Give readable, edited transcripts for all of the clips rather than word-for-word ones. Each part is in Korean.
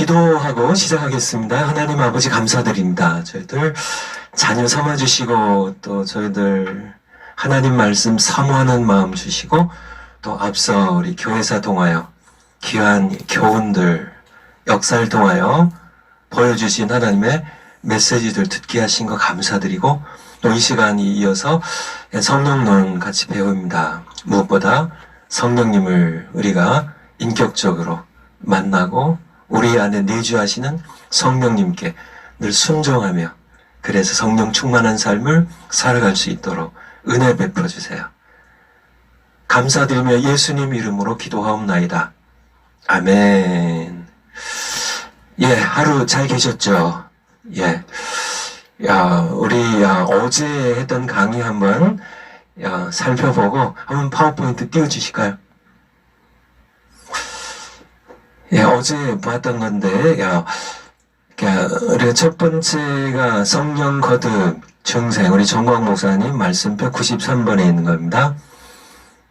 기도하고 시작하겠습니다. 하나님 아버지 감사드립니다. 저희들 자녀 삼아주시고 또 저희들 하나님 말씀 사모하는 마음 주시고 또 앞서 우리 교회사 통하여 귀한 교훈들 역사를 통하여 보여주신 하나님의 메시지들 듣게 하신 거 감사드리고 또 이 시간이 이어서 성령론 같이 배웁니다. 무엇보다 성령님을 우리가 인격적으로 만나고 우리 안에 내주하시는 성령님께 늘 순종하며 그래서 성령 충만한 삶을 살아갈 수 있도록 은혜 베풀어 주세요. 감사드리며 예수님 이름으로 기도하옵나이다. 아멘. 예, 하루 잘 계셨죠? 예. 우리 어제 했던 강의 한번 살펴보고 한번 파워포인트 띄워주실까요? 예, 어제 봤던 건데, 우리가 첫 번째가 성령 거듭 증생, 우리 정광 목사님 말씀표 93번에 있는 겁니다.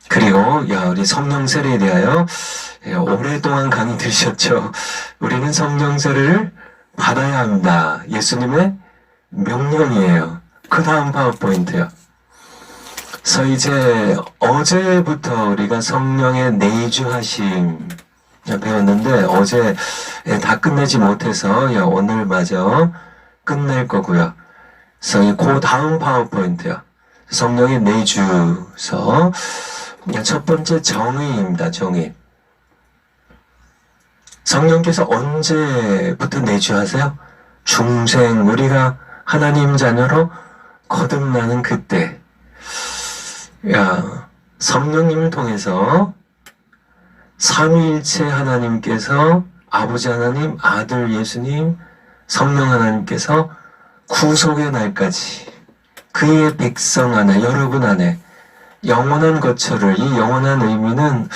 그리고, 우리 성령 세례에 대하여, 오랫동안 강의 들으셨죠? 우리는 성령 세례를 받아야 합니다. 예수님의 명령이에요. 그 다음 파워포인트요. 그래서 이제 어제부터 우리가 성령의 내주하심, 배웠는데 어제 다 끝내지 못해서 오늘 마저 끝낼 거고요. 그래서 그 다음 파워포인트요. 성령의 내주서 첫 번째 정의입니다. 정의. 성령께서 언제부터 내주하세요? 중생 우리가 하나님 자녀로 거듭나는 그때. 성령님을 통해서 삼위일체 하나님께서 아버지 하나님, 아들 예수님, 성령 하나님께서 구속의 날까지 그의 백성 안에, 여러분 안에 영원한 거처를, 이 영원한 의미는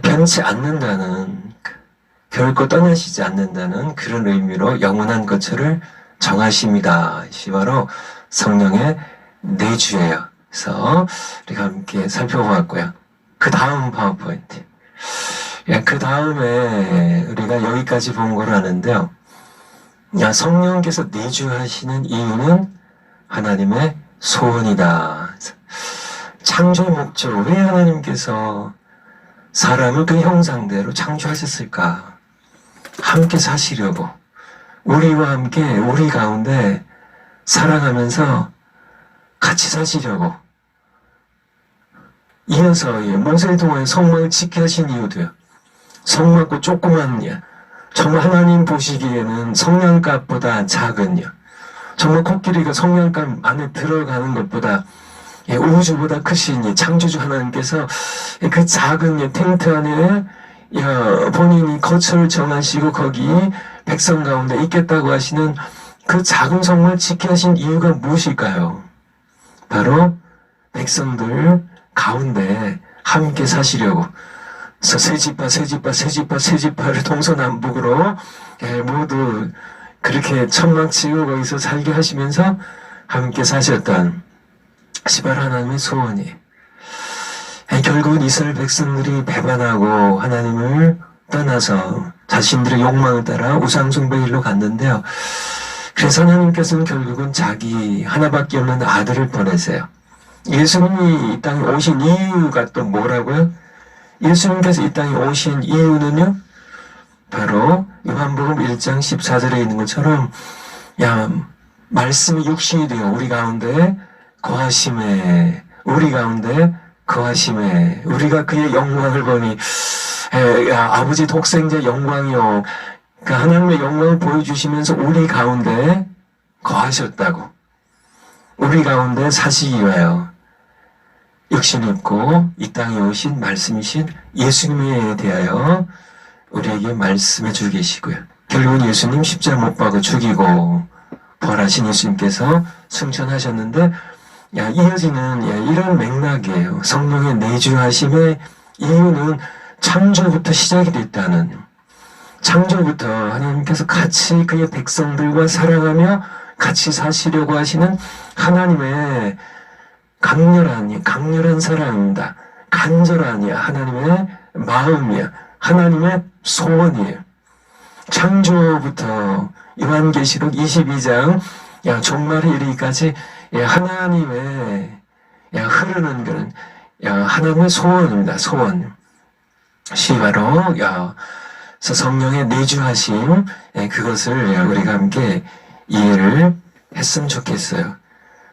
변치 않는다는, 결코 떠나시지 않는다는 그런 의미로 영원한 거처를 정하십니다. 이것이 바로 성령의 내주예요. 그래서 우리가 함께 살펴보았고요. 그 다음 파워포인트. 그 다음에 우리가 여기까지 본 걸 아는데요. 성령께서 내주하시는 이유는 하나님의 소원이다. 창조의 목적, 왜 하나님께서 사람을 그 형상대로 창조하셨을까? 함께 사시려고, 우리와 함께 우리 가운데 사랑하면서 같이 사시려고. 이어서 모세를 통해 성막을 지키게 하신 이유도요. 성막고 조그만 정말 하나님 보시기에는 성냥갑보다 작은 정말 코끼리가 성냥갑 안에 들어가는 것보다 우주보다 크신 창조주 하나님께서 그 작은 텐트 안에 본인이 거처를 정하시고 거기 백성 가운데 있겠다고 하시는 그 작은 성막을 지키게 하신 이유가 무엇일까요? 바로 백성들 가운데 함께 사시려고. 그래서 세지파를 동서남북으로 모두 그렇게 천막 치고 거기서 살게 하시면서 함께 사셨던 시발 하나님의 소원이. 결국은 이스라엘 백성들이 배반하고 하나님을 떠나서 자신들의 욕망을 따라 우상숭배 길로 갔는데요. 그래서 하나님께서는 결국은 자기 하나밖에 없는 아들을 보내세요. 예수님이 이 땅에 오신 이유가 또 뭐라고요? 예수님께서 이 땅에 오신 이유는요? 바로 요한복음 1장 14절에 있는 것처럼 말씀이 육신이 되어 우리 가운데 거하심에, 우리가 그의 영광을 보니 아버지 독생자 영광이요, 하나님의 영광을 보여주시면서 우리 가운데 거하셨다고. 우리 가운데 사시기 위하여 육신 입고 이 땅에 오신 말씀이신 예수님에 대하여 우리에게 말씀해 주고 계시고요. 결국은 예수님 십자가 못 박아 죽이고 부활하신 예수님께서 승천하셨는데 이어지는 이런 맥락이에요. 성령의 내주하심의 이유는 창조부터 시작이 됐다는, 창조부터 하나님께서 같이 그의 백성들과 사랑하며 같이 사시려고 하시는 하나님의 강렬한 사랑입니다. 간절한 하나님의 마음이야. 하나님의 소원이에요. 창조부터 요한계시록 22장 종말에 이르기까지 하나님의 흐르는 그런 하나님의 소원입니다. 소원. 바로 성령의 내주하심, 그것을 우리가 함께 이해를 했으면 좋겠어요.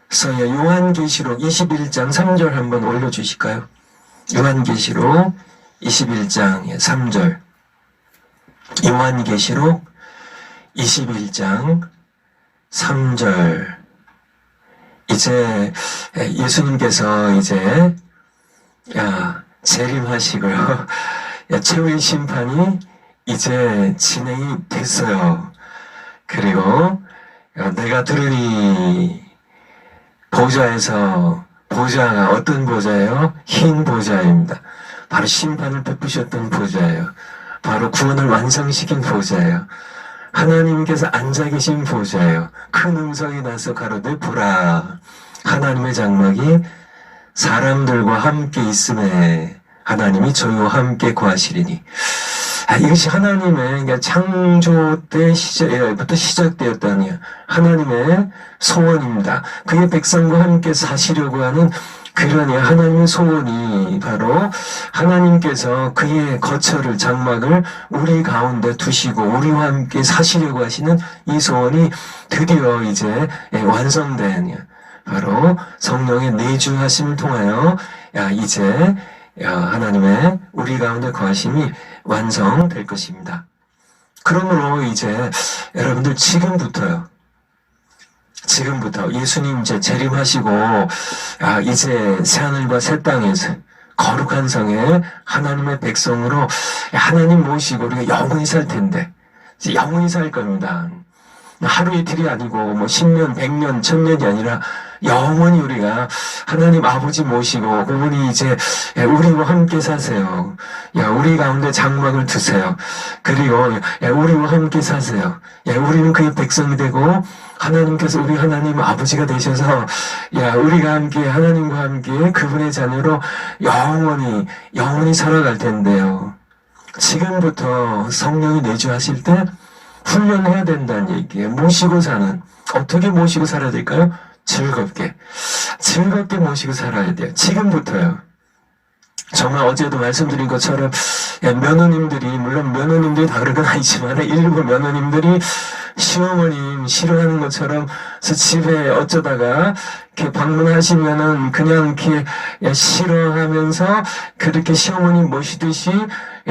그래서 요한계시록 21장 3절 한번 올려주실까요? 요한계시록 21장 3절. 요한계시록 21장 3절. 이제 예수님께서 이제 재림하시고요. 최후의 심판이 이제 진행이 됐어요. 그리고 내가 들으니 보좌가 어떤 보좌예요? 흰 보좌입니다. 바로 심판을 베푸셨던 보좌예요. 바로 구원을 완성시킨 보좌예요. 하나님께서 앉아 계신 보좌예요. 큰 음성이 나서 가로되 보라, 하나님의 장막이 사람들과 함께 있음에 하나님이 저희와 함께 거하시리니. 이것이 하나님의 창조 때부터 시작되었다니 하나님의 소원입니다. 그의 백성과 함께 사시려고 하는 그런 하나님의 소원이 바로 하나님께서 그의 거처를 장막을 우리 가운데 두시고 우리와 함께 사시려고 하시는 이 소원이 드디어 이제 완성된 바로 성령의 내주하심을 통하여 이제 하나님의 우리 가운데 거하심이 완성될 것입니다. 그러므로 이제 여러분들 지금부터 예수님 이제 재림하시고 이제 새하늘과 새 땅에서 거룩한 성에 하나님의 백성으로 하나님 모시고 우리가 영원히 살 텐데 이제 영원히 살 겁니다. 하루 이틀이 아니고 뭐 10년, 100년, 1000년이 아니라 영원히 우리가 하나님 아버지 모시고 그분이 이제 우리와 함께 사세요. 우리 가운데 장막을 두세요. 그리고 우리와 함께 사세요. 우리는 그의 백성이 되고 하나님께서 우리 하나님 아버지가 되셔서 우리가 함께 하나님과 함께 그분의 자녀로 영원히 살아갈 텐데요. 지금부터 성령이 내주하실 때 훈련해야 된다는 얘기예요. 모시고 사는. 어떻게 모시고 살아야 될까요? 즐겁게 모시고 살아야 돼요. 지금부터요. 정말 어제도 말씀드린 것처럼 물론 며느님들이 다 그런 건 아니지만 일부 며느님들이 시어머님 싫어하는 것처럼 집에 어쩌다가 이렇게 방문하시면은 그냥 이렇게 싫어하면서 그렇게 시어머님 모시듯이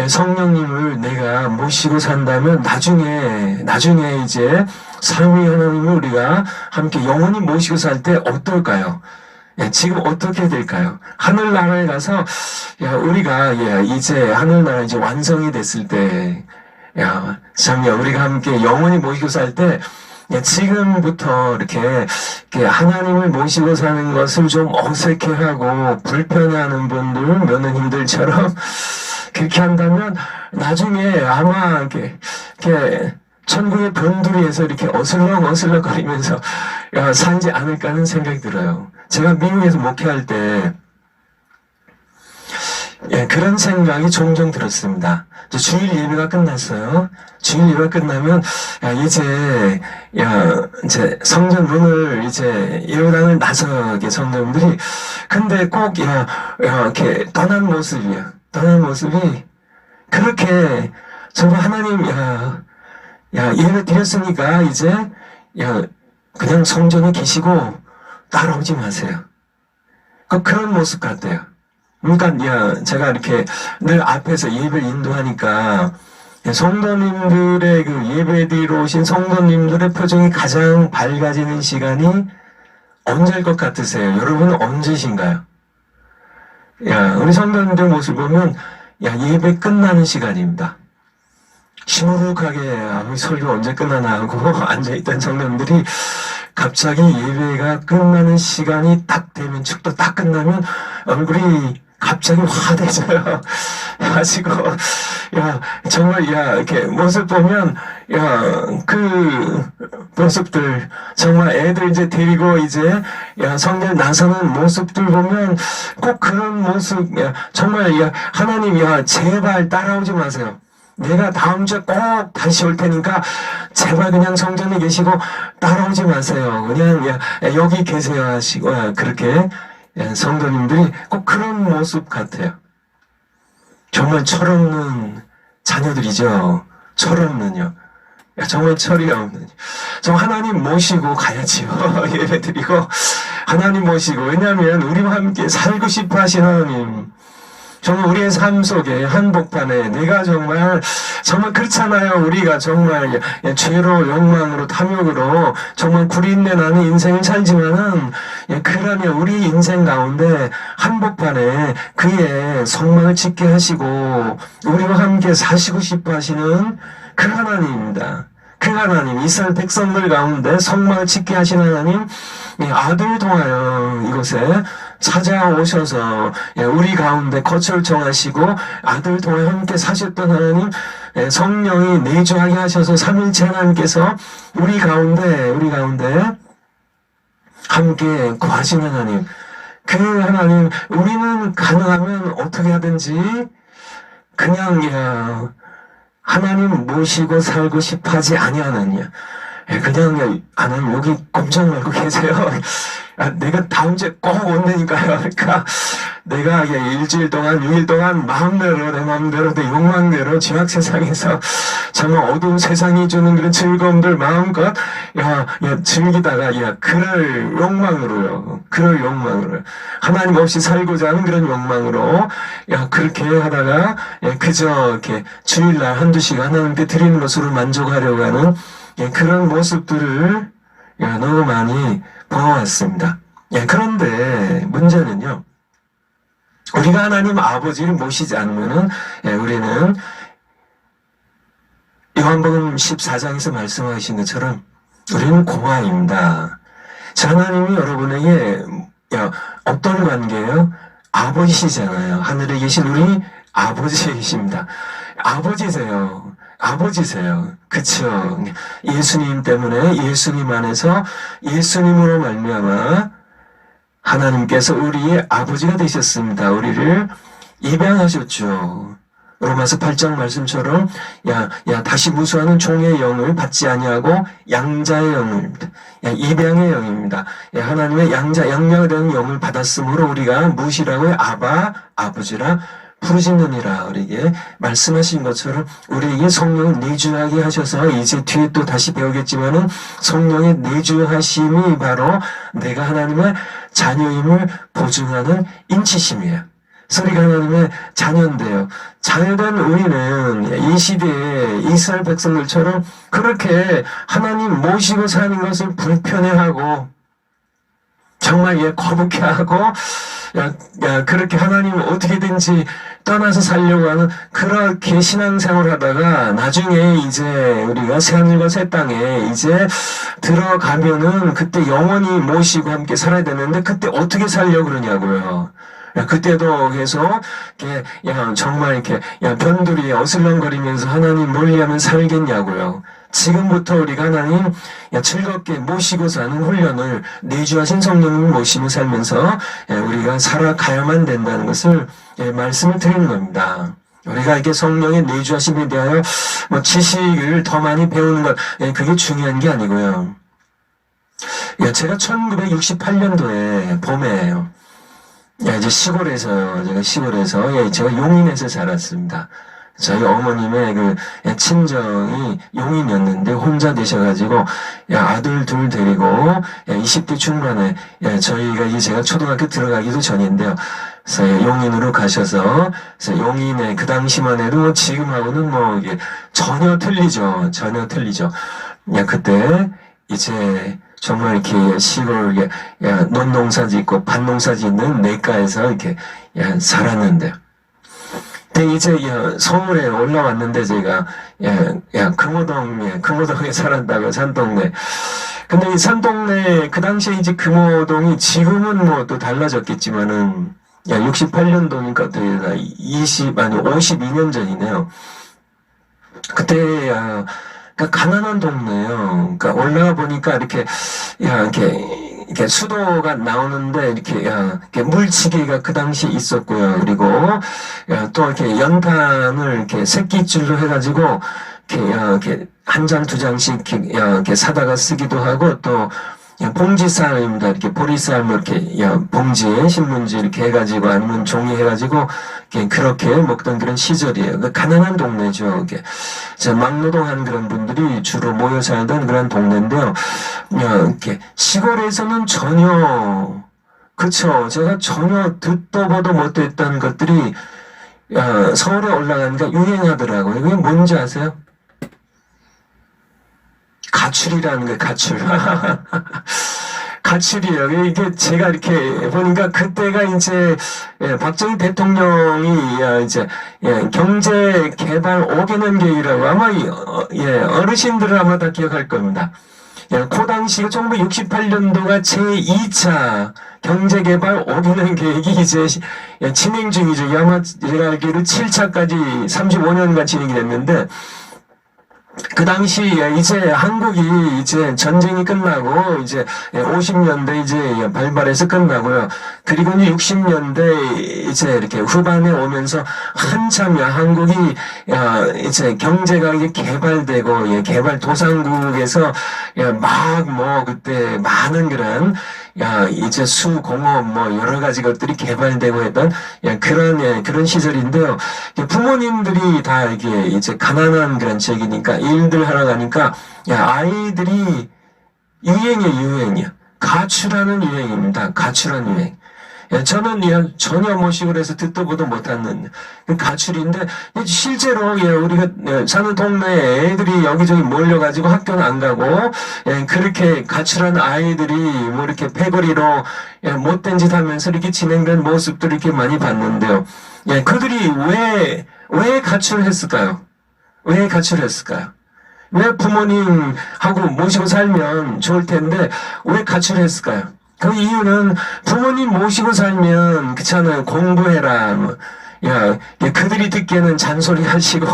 성령님을 내가 모시고 산다면 나중에 이제 삼위 하나님을 우리가 함께 영원히 모시고 살 때 어떨까요? 지금 어떻게 될까요? 하늘나라에 가서 우리가 이제 하늘나라 이제 완성이 됐을 때 우리가 함께 영원히 모시고 살 때 지금부터 이렇게 하나님을 모시고 사는 것을 좀 어색해하고 불편해하는 분들, 며느님들처럼 그렇게 한다면 나중에 아마 이렇게 천국의 변두리에서 이렇게 어슬렁거리면서 살지 않을까 하는 생각이 들어요. 제가 미국에서 목회할 때 그런 생각이 종종 들었습니다. 주일 예배가 끝났어요. 주일 예배가 끝나면 이제 성전 문을 이제 예배당을 나서게 성도님들이 근데 꼭 이렇게 떠난 모습이 그렇게 정말 하나님 예배 드렸으니까 이제 그냥 성전에 계시고 따라오지 마세요. 그런 모습 같아요. 그러니까 제가 이렇게 늘 앞에서 예배를 인도하니까 성도님들의 그 예배 드리러 오신 성도님들의 표정이 가장 밝아지는 시간이 언제일 것 같으세요? 여러분은 언제신가요? 우리 성도님들 모습 보면 예배 끝나는 시간입니다. 시무룩하게 설교 언제 끝나나 하고 앉아있던 성도님들이 갑자기 예배가 끝나는 시간이 딱 되면 축도 딱 끝나면 얼굴이 갑자기 화내져요. 가지고 정말 이렇게 모습 보면 그 모습들 정말 애들 이제 데리고 이제 성전 나서는 모습들 보면 꼭 그런 모습 정말 하나님 제발 따라오지 마세요. 내가 다음 주에 꼭 다시 올 테니까 제발 그냥 성전에 계시고 따라오지 마세요. 그냥 여기 계세요 하시고 그렇게 성도님들이 꼭 그런 모습 같아요. 정말 철없는 자녀들이죠. 철없는요. 정말 철이 없는. 정말 하나님 모시고 가야지요. 예배드리고 하나님 모시고. 왜냐하면 우리와 함께 살고 싶어 하신 하나님. 정말 우리의 삶 속에 한복판에 내가 정말 그렇잖아요. 우리가 정말 죄로 욕망으로 탐욕으로 정말 구린내 나는 인생을 살지만은 그러면 우리 인생 가운데 한복판에 그의 성막을 짓게 하시고 우리와 함께 사시고 싶어 하시는 그 하나님입니다. 그 하나님, 이스라엘 백성들 가운데 성막을 짓게 하신 하나님, 아들 통하여 이곳에 찾아오셔서 우리 가운데 거처를 정하시고 아들 통하여 함께 사셨던 하나님, 성령이 내주하게 하셔서 삼일째 하나님께서 우리 가운데 함께 거하신 하나님, 그 하나님, 우리는 가능하면 어떻게 하든지 그냥 하나님 모시고 살고 싶어 하지 아니하느냐. 그냥 하나님 여기 꼼짝 말고 계세요. 내가 다음 주에 꼭 온다니까요. 그러니까 내가 일주일 동안 6일 동안 마음대로 내 마음대로 내 욕망대로 죄악 세상에서 정말 어두운 세상이 주는 그런 즐거움들 마음껏 즐기다가 그럴 욕망으로요. 하나님 없이 살고자 하는 그런 욕망으로 그렇게 하다가 그저 이렇게 주일날 한두 시간 하나님께 드리는 것으로 만족하려고 하는 그런 모습들을 너무 많이 보아왔습니다. 그런데 문제는요. 우리가 하나님 아버지를 모시지 않으면은 우리는 요한복음 14장에서 말씀하신 것처럼 우리는 공화입니다. 하나님이 여러분에게 어떤 관계예요? 아버지시잖아요. 하늘에 계신 우리 아버지이십니다. 아버지세요. 그쵸? 예수님 때문에 예수님 안에서 예수님으로 말미암아 하나님께서 우리의 아버지가 되셨습니다. 우리를 입양하셨죠. 로마서 8장 말씀처럼 다시 무수하는 종의 영을 받지 아니하고 양자의 영입니다. 입양의 영입니다. 하나님의 양자가 되는 영을 받았으므로 우리가 무엇이라고요? 아버지라 부르짖느니라. 우리에게 말씀하신 것처럼 우리에게 성령을 내주하게 하셔서 이제 뒤에 또 다시 배우겠지만은 성령의 내주하심이 바로 내가 하나님의 자녀임을 보증하는 인치심이에요. 우리가 하나님의 자녀인데요. 자녀된 우리는 이 시대에 이스라엘 백성들처럼 그렇게 하나님 모시고 사는 것을 불편해하고 정말 거북해하고 그렇게 하나님을 어떻게든지 떠나서 살려고 하는 그렇게 신앙생활을 하다가 나중에 이제 우리가 새하늘과 새 땅에 이제 들어가면은 그때 영원히 모시고 함께 살아야 되는데 그때 어떻게 살려고 그러냐고요. 그때도 계속 정말 이렇게 변두리 어슬렁거리면서 하나님 멀리하면 살겠냐고요. 지금부터 우리가 하나님 즐겁게 모시고 사는 훈련을 내주하신 성령님을 모시고 살면서 우리가 살아가야만 된다는 것을 말씀을 드리는 겁니다. 우리가 이렇게 성령의 내주하심에 대하여 지식을 더 많이 배우는 것 그게 중요한 게 아니고요. 제가 1968년도에 봄에 이제 시골에서 제가 용인에서 자랐습니다. 저희 어머님의 친정이 용인이었는데 혼자 되셔가지고 아들 둘 데리고 20대 중반에 저희가 제가 초등학교 들어가기도 전인데요. 그래서 용인으로 가셔서 용인에 그 당시만 해도 지금하고는 이게 전혀 틀리죠. 그때 이제 정말 이렇게 시골 논농사 짓고 밭농사 짓는 내가에서 이렇게 살았는데요. 근데 이제 서울에 올라왔는데 제가 금호동에 살았다고 산동네. 근데 이 산동네 그 당시에 이제 금호동이 지금은 또 달라졌겠지만은 68년도니까 또 52년 전이네요. 그때 그러니까 가난한 동네예요. 그러니까 올라가 보니까 이렇게 이렇게 수도가 나오는데 이렇게 물치기가 그 당시 있었고요. 그리고 또 이렇게 연탄을 이렇게 새끼줄로 해가지고 이렇게 한 장, 두 장씩 이렇게 사다가 쓰기도 하고 또 봉지쌀입니다. 이렇게 보리쌀 뭐 이렇게 봉지, 신문지 이렇게 해가지고 아니면 종이 해가지고 그렇게 먹던 그런 시절이에요. 그 가난한 동네죠. 막노동한 그런 분들이 주로 모여 살던 그런 동네인데요. 이렇게 시골에서는 전혀 그쵸. 제가 전혀 듣도 보도 못했던 것들이 서울에 올라가니까 유행하더라고요. 그게 뭔지 아세요? 가출이라는 거예요, 가출. 가출이에요. 이게 제가 이렇게 보니까 그때가 이제, 박정희 대통령이 이제, 경제 개발 5개년 계획이라고 아마, 어르신들은 아마 다 기억할 겁니다. 그 당시 1968년도가 제2차 경제개발 5개년 계획이 이제 진행 중이죠. 아마 제가 알기로 7차까지 35년간 진행이 됐는데, 그 당시 이제 한국이 이제 전쟁이 끝나고 이제 50년대 이제 발발해서 끝나고요. 그리고 이제 60년대 이제 이렇게 후반에 오면서 한참 한국이 이제 경제가 개발되고 개발 도상국에서 막 뭐 그때 많은 그런 이제 수공업 뭐 여러 가지 것들이 개발되고 했던 그런 시절인데요. 부모님들이 다 이게 이제 가난한 그런 지역이니까 일들 하러 가니까 아이들이 유행이야. 가출하는 유행입니다. 가출하는 유행. 저는 전혀 뭐 시골에서 듣도 보도 못하는 가출인데 실제로 우리가 사는 동네에 애들이 여기저기 몰려가지고 학교는 안 가고 그렇게 가출한 아이들이 뭐 이렇게 패거리로 못된 짓 하면서 이렇게 진행된 모습들을 이렇게 많이 봤는데요. 그들이 왜 가출했을까요? 왜 가출했을까요? 왜 부모님하고 모시고 살면 좋을 텐데 왜 가출했을까요? 그 이유는 부모님 모시고 살면 그렇잖아요. 공부해라. 그들이 듣기에는 잔소리 하시고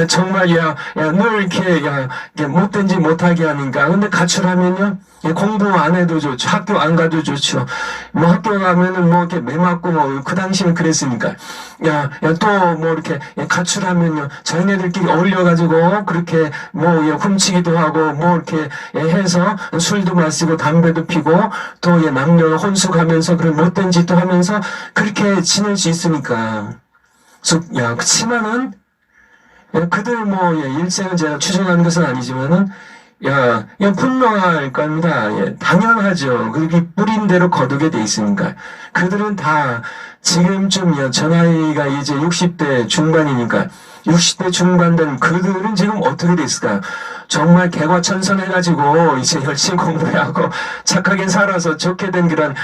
정말 늘 이렇게 못된 짓 못하게 하니까. 근데 가출하면요 공부 안 해도 좋죠. 학교 안 가도 좋죠. 뭐 학교 가면은 뭐 이렇게 매 맞고 뭐 그 당시는 그랬으니까. 또 뭐 이렇게 가출하면요 자기네들끼리 어울려가지고 그렇게 뭐 훔치기도 하고 뭐 이렇게 해서 술도 마시고 담배도 피고 또 남녀 혼숙하면서 그런 못된 짓도 하면서 그렇게 지낼 수 있으니까. 그치만은 그들 뭐 일생을 제가 추정하는 것은 아니지만은 분노할 겁니다. 당연하죠. 그렇게 뿌린 대로 거두게 돼 있으니까. 그들은 다 지금쯤 저 나이가 이제 60대 중반이니까 60대 중반 된 그들은 지금 어떻게 됐을까요? 정말 개과천선해가지고 이제 열심히 공부하고 착하게 살아서 좋게 된 그런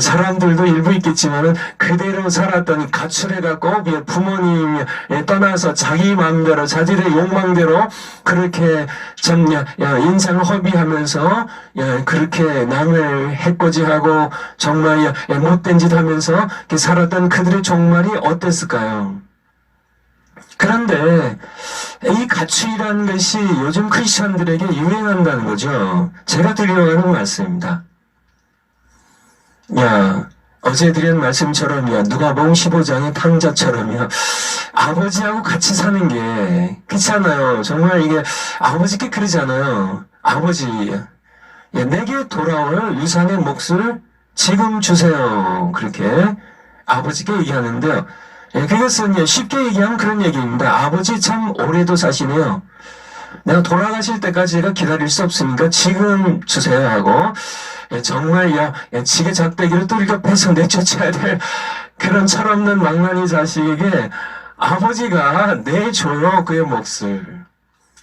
사람들도 일부 있겠지만은 그대로 살았더니 가출해갖고 부모님 떠나서 자기 마음대로 자기의 욕망대로 그렇게 참 인생을 허비하면서 그렇게 남을 해코지하고 정말 못된 짓 하면서 살았던 그들의 종말이 어땠을까요? 그런데 이 가출이라는 것이 요즘 크리스천들에게 유행한다는 거죠. 제가 드리려고 말씀입니다. 어제 드린 말씀처럼요. 누가복음 15장의 탕자처럼요. 아버지하고 같이 사는 게 그렇잖아요. 정말 이게 아버지께 그러잖아요. 아버지, 내게 돌아올 유산의 몫을 지금 주세요. 그렇게 아버지께 얘기하는데요. 그것은 쉽게 얘기하면 그런 얘기입니다. 아버지 참 오래도 사시네요. 내가 돌아가실 때까지 제가 기다릴 수 없으니까 지금 주세요 하고 정말 지게 작대기를 또 이렇게 패서 내쫓아야 될 그런 철없는 망나니 자식에게 아버지가 내줘요 그의 몫을.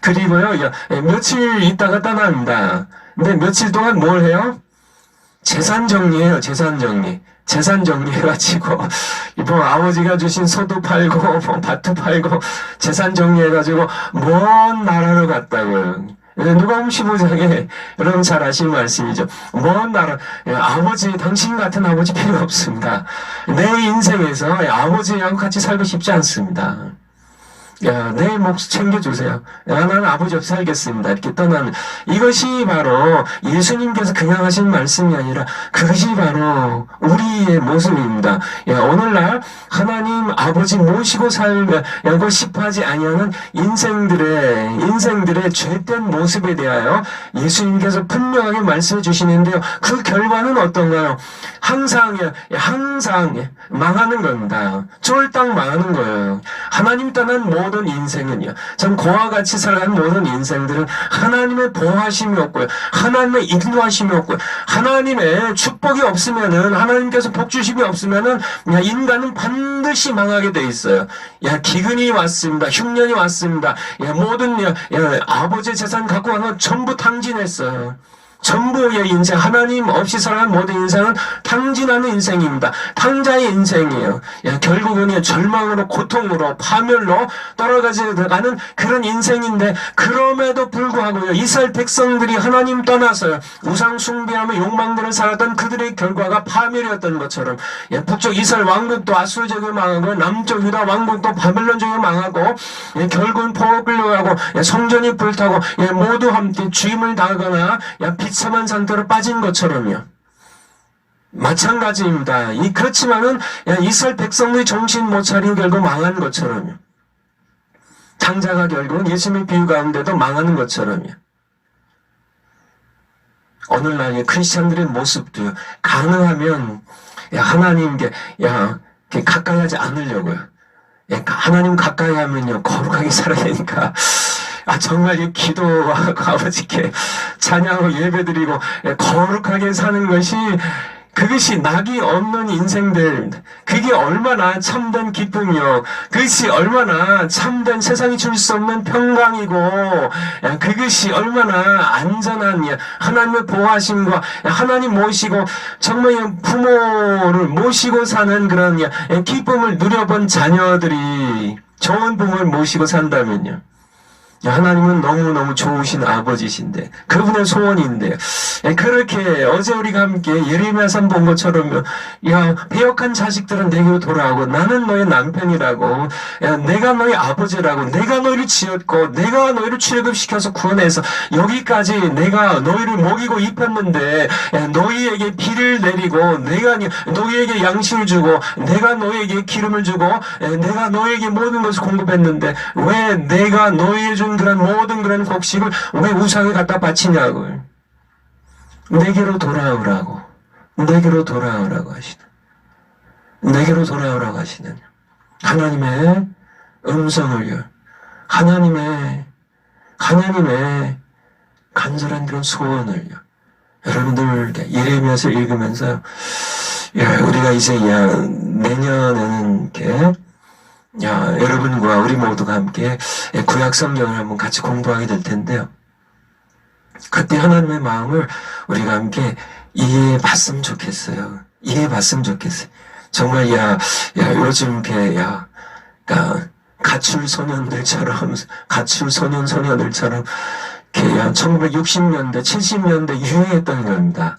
그리고요 며칠 있다가 떠납니다. 근데 며칠 동안 뭘 해요? 재산 정리해요. 재산 정리. 재산 정리해가지고, 뭐, 아버지가 주신 소도 팔고, 뭐, 밭도 팔고, 재산 정리해가지고, 먼 나라로 갔다고요. 누가복음 15장에, 여러분 잘 아시는 말씀이죠. 먼 나라, 아버지, 당신 같은 아버지 필요 없습니다. 내 인생에서 아버지하고 같이 살고 싶지 않습니다. 야, 내 몫 챙겨주세요. 야, 나는 아버지 없이 살겠습니다. 이렇게 떠나는 이것이 바로 예수님께서 그냥 하신 말씀이 아니라 그것이 바로 우리의 모습입니다. 야, 오늘날 하나님 아버지 모시고 살고 싶어하지 아니하는 인생들의 죄된 모습에 대하여 예수님께서 분명하게 말씀해 주시는데요. 그 결과는 어떤가요? 항상 망하는 겁니다. 쫄딱 망하는 거예요. 하나님 떠난 모든 인생은요. 전 그와 같이 살아가는 모든 인생들은 하나님의 보호하심이 없고요. 하나님의 인도하심이 없고요. 하나님의 축복이 없으면은, 하나님께서 복주심이 없으면은, 인간은 반드시 망하게 돼 있어요. 기근이 왔습니다. 흉년이 왔습니다. 모든, 아버지의 재산 갖고 와서 전부 탕진했어요. 전부의 인생, 하나님 없이 살아가는 모든 인생은 탕진하는 인생입니다. 탕자의 인생이에요. 결국은 절망으로, 고통으로, 파멸로 떨어가는 그런 인생인데, 그럼에도 불구하고요, 이스라엘 백성들이 하나님 떠나서요, 우상 숭배하며 욕망들을 살았던 그들의 결과가 파멸이었던 것처럼, 북쪽 이스라엘 왕국도 아수르 제국이 망하고, 남쪽 유다 왕국도 바벨론 제국이 망하고, 결국은 포로 끌려가고, 성전이 불타고, 모두 함께 죽임을 당하거나, 비참한 상태로 빠진 것처럼요. 마찬가지입니다. 그렇지만은 이스라엘 백성들이 정신 못 차리고 결국 망한 것처럼요. 탕자가 결국은 예수님의 비유 가운데도 망하는 것처럼요. 오늘날의 크리스찬들의 모습도요. 가능하면 하나님께 가까이 하지 않으려고요. 하나님 가까이 하면요 거룩하게 살아야 되니까. 정말 기도하고 아버지께 찬양하고 예배드리고 거룩하게 사는 것이, 그것이 낙이 없는 인생들, 그게 얼마나 참된 기쁨이요, 그것이 얼마나 참된 세상이 줄 수 없는 평강이고, 그것이 얼마나 안전한 하나님의 보호하심과 하나님 모시고 정말 부모를 모시고 사는 그런 기쁨을 누려본 자녀들이 좋은 부모를 모시고 산다면요, 하나님은 너무너무 좋으신 아버지신데, 그분의 소원인데, 그렇게 어제 우리가 함께 예레미야서 본 것처럼, 배역한 자식들은 내게로 돌아오고, 나는 너의 남편이라고, 내가 너의 아버지라고, 내가 너희를 지었고, 내가 너희를 출애굽시켜서 구원해서 여기까지 내가 너희를 먹이고 입혔는데, 너희에게 비를 내리고, 내가 너희에게 양식을 주고, 내가 너희에게 기름을 주고, 내가 너희에게 모든 것을 공급했는데, 왜 내가 너희에 준 그런 모든 그런 곡식을 왜 우상에 갖다 바치냐고요. 내게로 돌아오라고. 내게로 돌아오라고 하시는. 내게로 돌아오라고 하시는 하나님의 음성을요. 하나님의 간절한 그런 소원을요. 여러분들 예레미야서 읽으면서 우리가 이제 내년에는 이렇게 여러분과 우리 모두가 함께 구약 성경을 한번 같이 공부하게 될 텐데요. 그때 하나님의 마음을 우리가 함께 이해해 봤으면 좋겠어요. 이해해 봤으면 좋겠어요. 정말 요즘 이렇게 가출 소년들처럼 이렇게 1960년대, 70년대 유행했던 겁니다.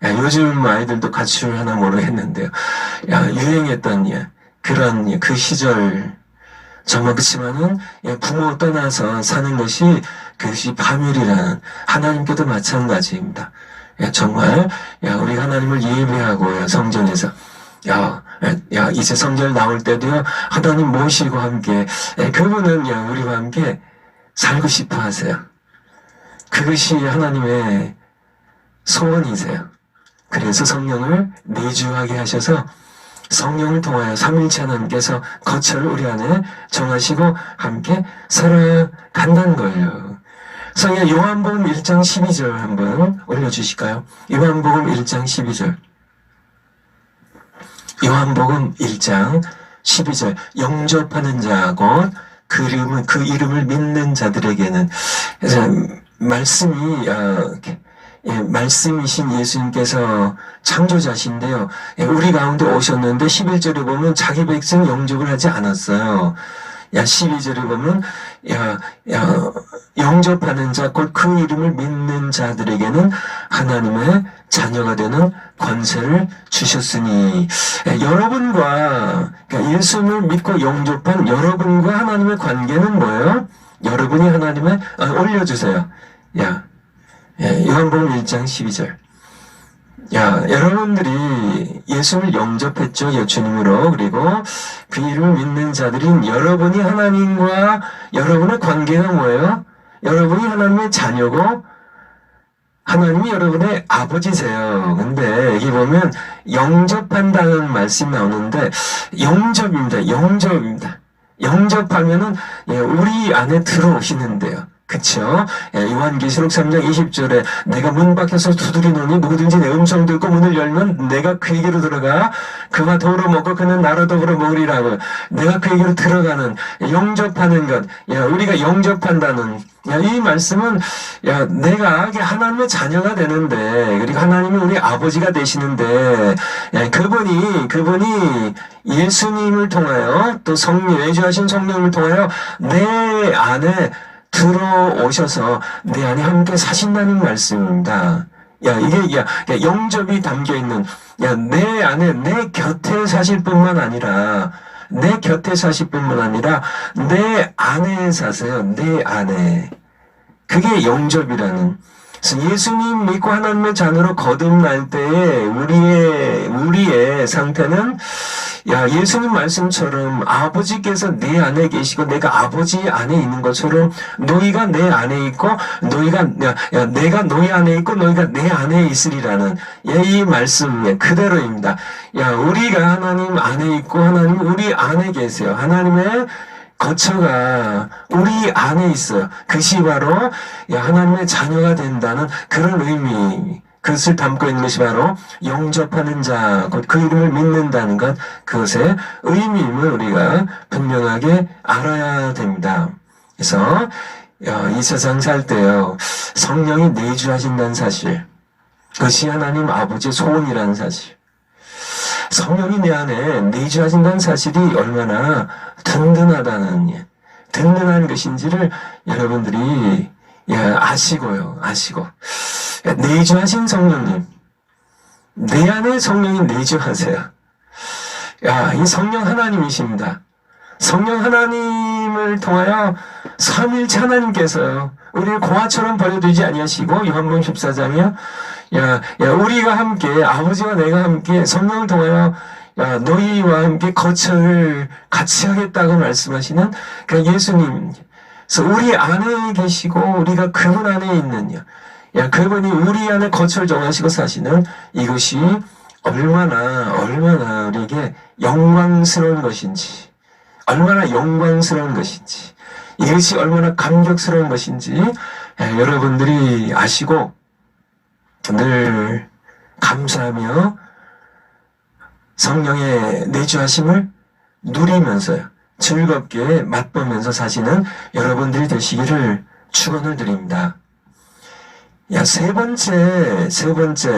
요즘 아이들도 가출 하나 모르겠는데요. 유행했던 그런 그 시절, 정말 그렇지만은 부모 떠나서 사는 것이, 그것이 파멸이라는, 하나님께도 마찬가지입니다. 정말 우리 하나님을 예배하고요, 성전에서 이제 성전 나올 때도요, 하나님 모시고 함께 그분은 우리와 함께 살고 싶어 하세요. 그것이 하나님의 소원이세요. 그래서 성령을 내주하게 하셔서 성령을 통하여 삼일체 하나님께서 거처를 우리 안에 정하시고 함께 살아간다는 거예요. 성경 요한복음 1장 12절 한번 올려주실까요? 요한복음 1장 12절. 요한복음 1장 12절. 영접하는 자 곧 그 이름을 믿는 자들에게는, 말씀이 말씀이신 예수님께서 창조자신데요. 우리 가운데 오셨는데 11절에 보면 자기 백성 영접을 하지 않았어요. 12절에 보면 영접하는 자, 곧 그 이름을 믿는 자들에게는 하나님의 자녀가 되는 권세를 주셨으니, 여러분과, 그러니까 예수님을 믿고 영접한 여러분과 하나님의 관계는 뭐예요? 여러분이 하나님의, 올려주세요. 요한복음 1장 12절. 여러분들이 예수를 영접했죠, 예수님으로. 그리고 그 이름을 믿는 자들인 여러분이 하나님과 여러분의 관계가 뭐예요? 여러분이 하나님의 자녀고 하나님이 여러분의 아버지세요. 근데 여기 보면 영접한다는 말씀이 나오는데 영접입니다. 영접하면은 우리 안에 들어오시는데요. 그쵸? 요한계시록 3장 20절에 내가 문 밖에서 두드리노니 누구든지 내 음성 듣고 문을 열면 내가 그에게로 들어가 그가 더불어 먹고 그는 나로 더불어 먹으리라고. 내가 그에게로 들어가는, 영접하는 것, 우리가 영접한다는 이 말씀은 내가 하나님의 자녀가 되는데, 그리고 하나님이 우리 아버지가 되시는데, 그분이 예수님을 통하여 또 내주하신 성령을 통하여 내 안에 들어오셔서 내 안에 함께 사신다는 말씀입니다. 이게 영접이 담겨 있는, 내 안에 내 곁에 사실 뿐만 아니라 내 안에 사세요. 내 안에. 그게 영접이라는. 그래서 예수님 믿고 하나님의 자녀로 거듭날 때에 우리의 상태는 예수님 말씀처럼 아버지께서 내 안에 계시고 내가 아버지 안에 있는 것처럼 너희가 내 안에 있고 내가 너희 안에 있고 너희가 내 안에 있으리라는 이 말씀 그대로입니다. 우리가 하나님 안에 있고 하나님 우리 안에 계세요. 하나님의 거처가 우리 안에 있어요. 그것이 바로 하나님의 자녀가 된다는 그런 의미, 그것을 담고 있는 것이 바로 영접하는 자, 곧 그 이름을 믿는다는 것, 그것의 의미임을 우리가 분명하게 알아야 됩니다. 그래서 이 세상 살 때요, 성령이 내주하신다는 사실, 그것이 하나님 아버지의 소원이라는 사실, 성령이 내 안에 내주하신다는 사실이 얼마나 든든한 것인지를 여러분들이 아시고 내주하신 성령님, 내 안에 성령이 내주하세요. 이 성령 하나님이십니다. 성령 하나님을 통하여 삼위일체 하나님께서요, 우리를 고아처럼 버려두지 아니하시고, 요한복음 14장이요, 우리가 함께, 아버지와 내가 함께 성령을 통하여 너희와 함께 거처를 같이 하겠다고 말씀하시는 그 예수님. 그래서 우리 안에 계시고 우리가 그분 안에 있느냐, 그분이 우리 안에 거처를 정하시고 사시는 이것이 얼마나 우리에게 영광스러운 것인지, 이것이 얼마나 감격스러운 것인지 여러분들이 아시고 늘 감사하며 성령의 내주하심을 누리면서요, 즐겁게 맛보면서 사시는 여러분들이 되시기를 축원을 드립니다. 세 번째,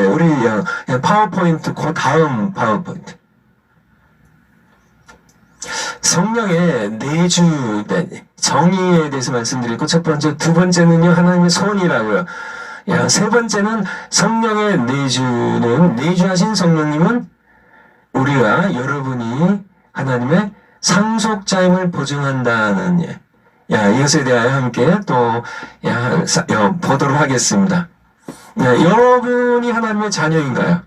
우리 파워포인트, 그 다음 파워포인트. 성령의 내주, 정의에 대해서 말씀드리고, 두 번째는요, 하나님의 소원이라고요. 세 번째는 성령의 내주하신 성령님은 우리가, 여러분이 하나님의 상속자임을 보증한다는 이것에 대하여 함께 또 보도록 하겠습니다. 여러분이 하나님의 자녀인가요?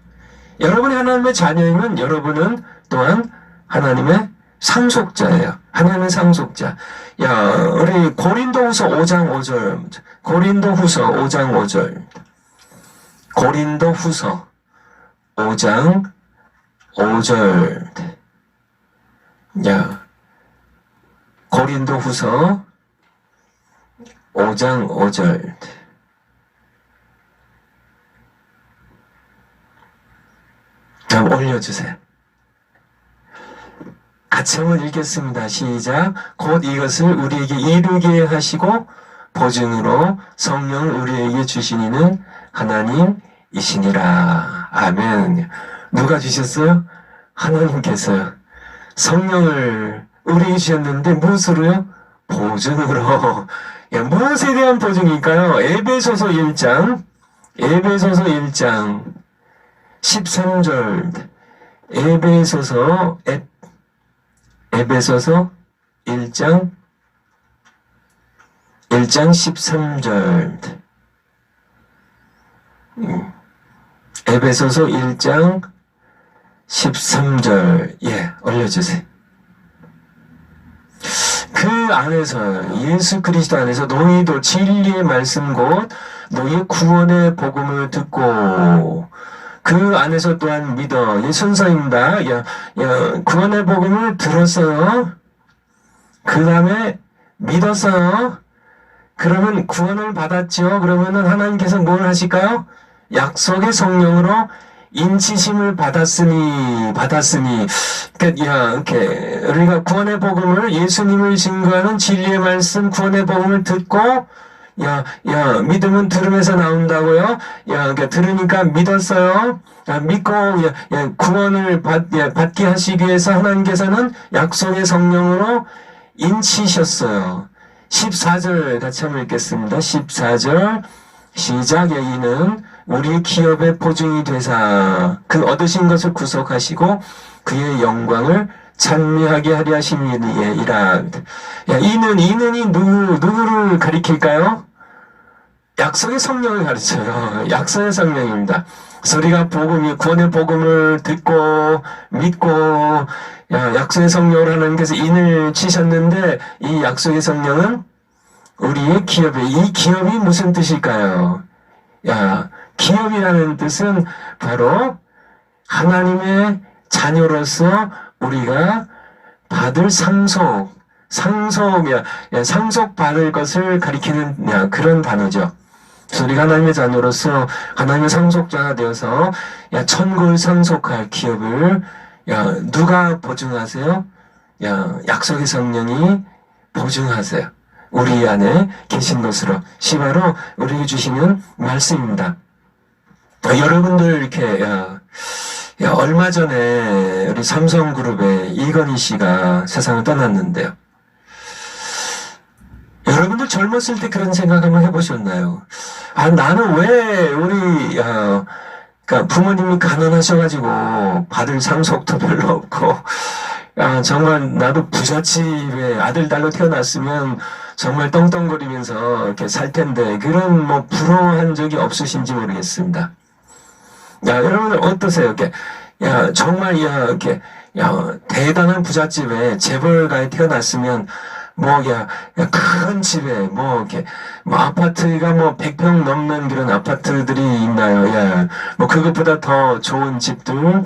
여러분이 하나님의 자녀이면 여러분은 또한 하나님의 상속자예요. 하나님의 상속자. 우리 고린도후서 5장 5절. 고린도후서 5장 5절. 고린도후서 5장 5절. 고린도후서 5장 5절. 한번 올려주세요. 같이 한번 읽겠습니다. 시작. 곧 이것을 우리에게 이루게 하시고 보증으로 성령을 우리에게 주시니는 하나님이시니라. 아멘. 누가 주셨어요? 하나님께서요. 성령을 우리에게 주셨는데 무엇으로요? 보증으로 무엇에 대한 보증일까요? 에베소서 1장 13절 에베소서 1장 13절 에베소서 1장 13절 올려주세요. 그 안에서 예수 그리스도 안에서 너희도 진리의 말씀 곧 너희의 구원의 복음을 듣고 그 안에서 또한 믿어. 순서입니다. 구원의 복음을 들었어요. 그 다음에 믿었어요. 그러면 구원을 받았죠. 그러면은 하나님께서 뭘 하실까요? 약속의 성령으로 인치심을 받았으니 이렇게 우리가 구원의 복음을 예수님을 증거하는 진리의 말씀 구원의 복음을 듣고 믿음은 들음에서 나온다고요. 그러니까 들으니까 믿었어요. 믿고 구원을 받게 하시기 위해서 하나님께서는 약속의 성령으로 인치셨어요. 14절 같이 한번 읽겠습니다. 14절 시작. 이는 우리 기업의 보증이 되사 그 얻으신 것을 구속하시고 그의 영광을 찬미하게 하려 하심이니라. 이는이 누구를 가리킬까요? 약속의 성령을 가르쳐요. 약속의 성령입니다. 그래서 우리가 구원의 복음을 듣고 믿고 약속의 성령을 하나님께서 인을 치셨는데 이 약속의 성령은 우리의 이 기업이 무슨 뜻일까요? 기업이라는 뜻은 바로 하나님의 자녀로서 우리가 받을 상속받을 것을 가리키는 그런 단어죠. 그래서 우리가 하나님의 자녀로서 하나님의 상속자가 되어서 천국을 상속할 기업을 누가 보증하세요? 약속의 성령이 보증하세요. 우리 안에 계신 것으로 바로 우리에게 주시는 말씀입니다. 여러분들 이렇게 얼마 전에 우리 삼성그룹의 이건희 씨가 세상을 떠났는데요. 여러분들 젊었을 때 그런 생각 한번 해보셨나요? 나는 왜 우리 그러니까 부모님이 가난하셔가지고 받을 상속도 별로 없고 정말 나도 부잣집에 아들 딸로 태어났으면 정말 떵떵거리면서 이렇게 살 텐데 그런 부러워한 적이 없으신지 모르겠습니다. 여러분들 어떠세요? 이렇게 정말 이렇게 대단한 부잣집에 재벌가에 태어났으면 큰 집에 이렇게 아파트가 100평 넘는 그런 아파트들이 있나요? 그것보다 더 좋은 집들,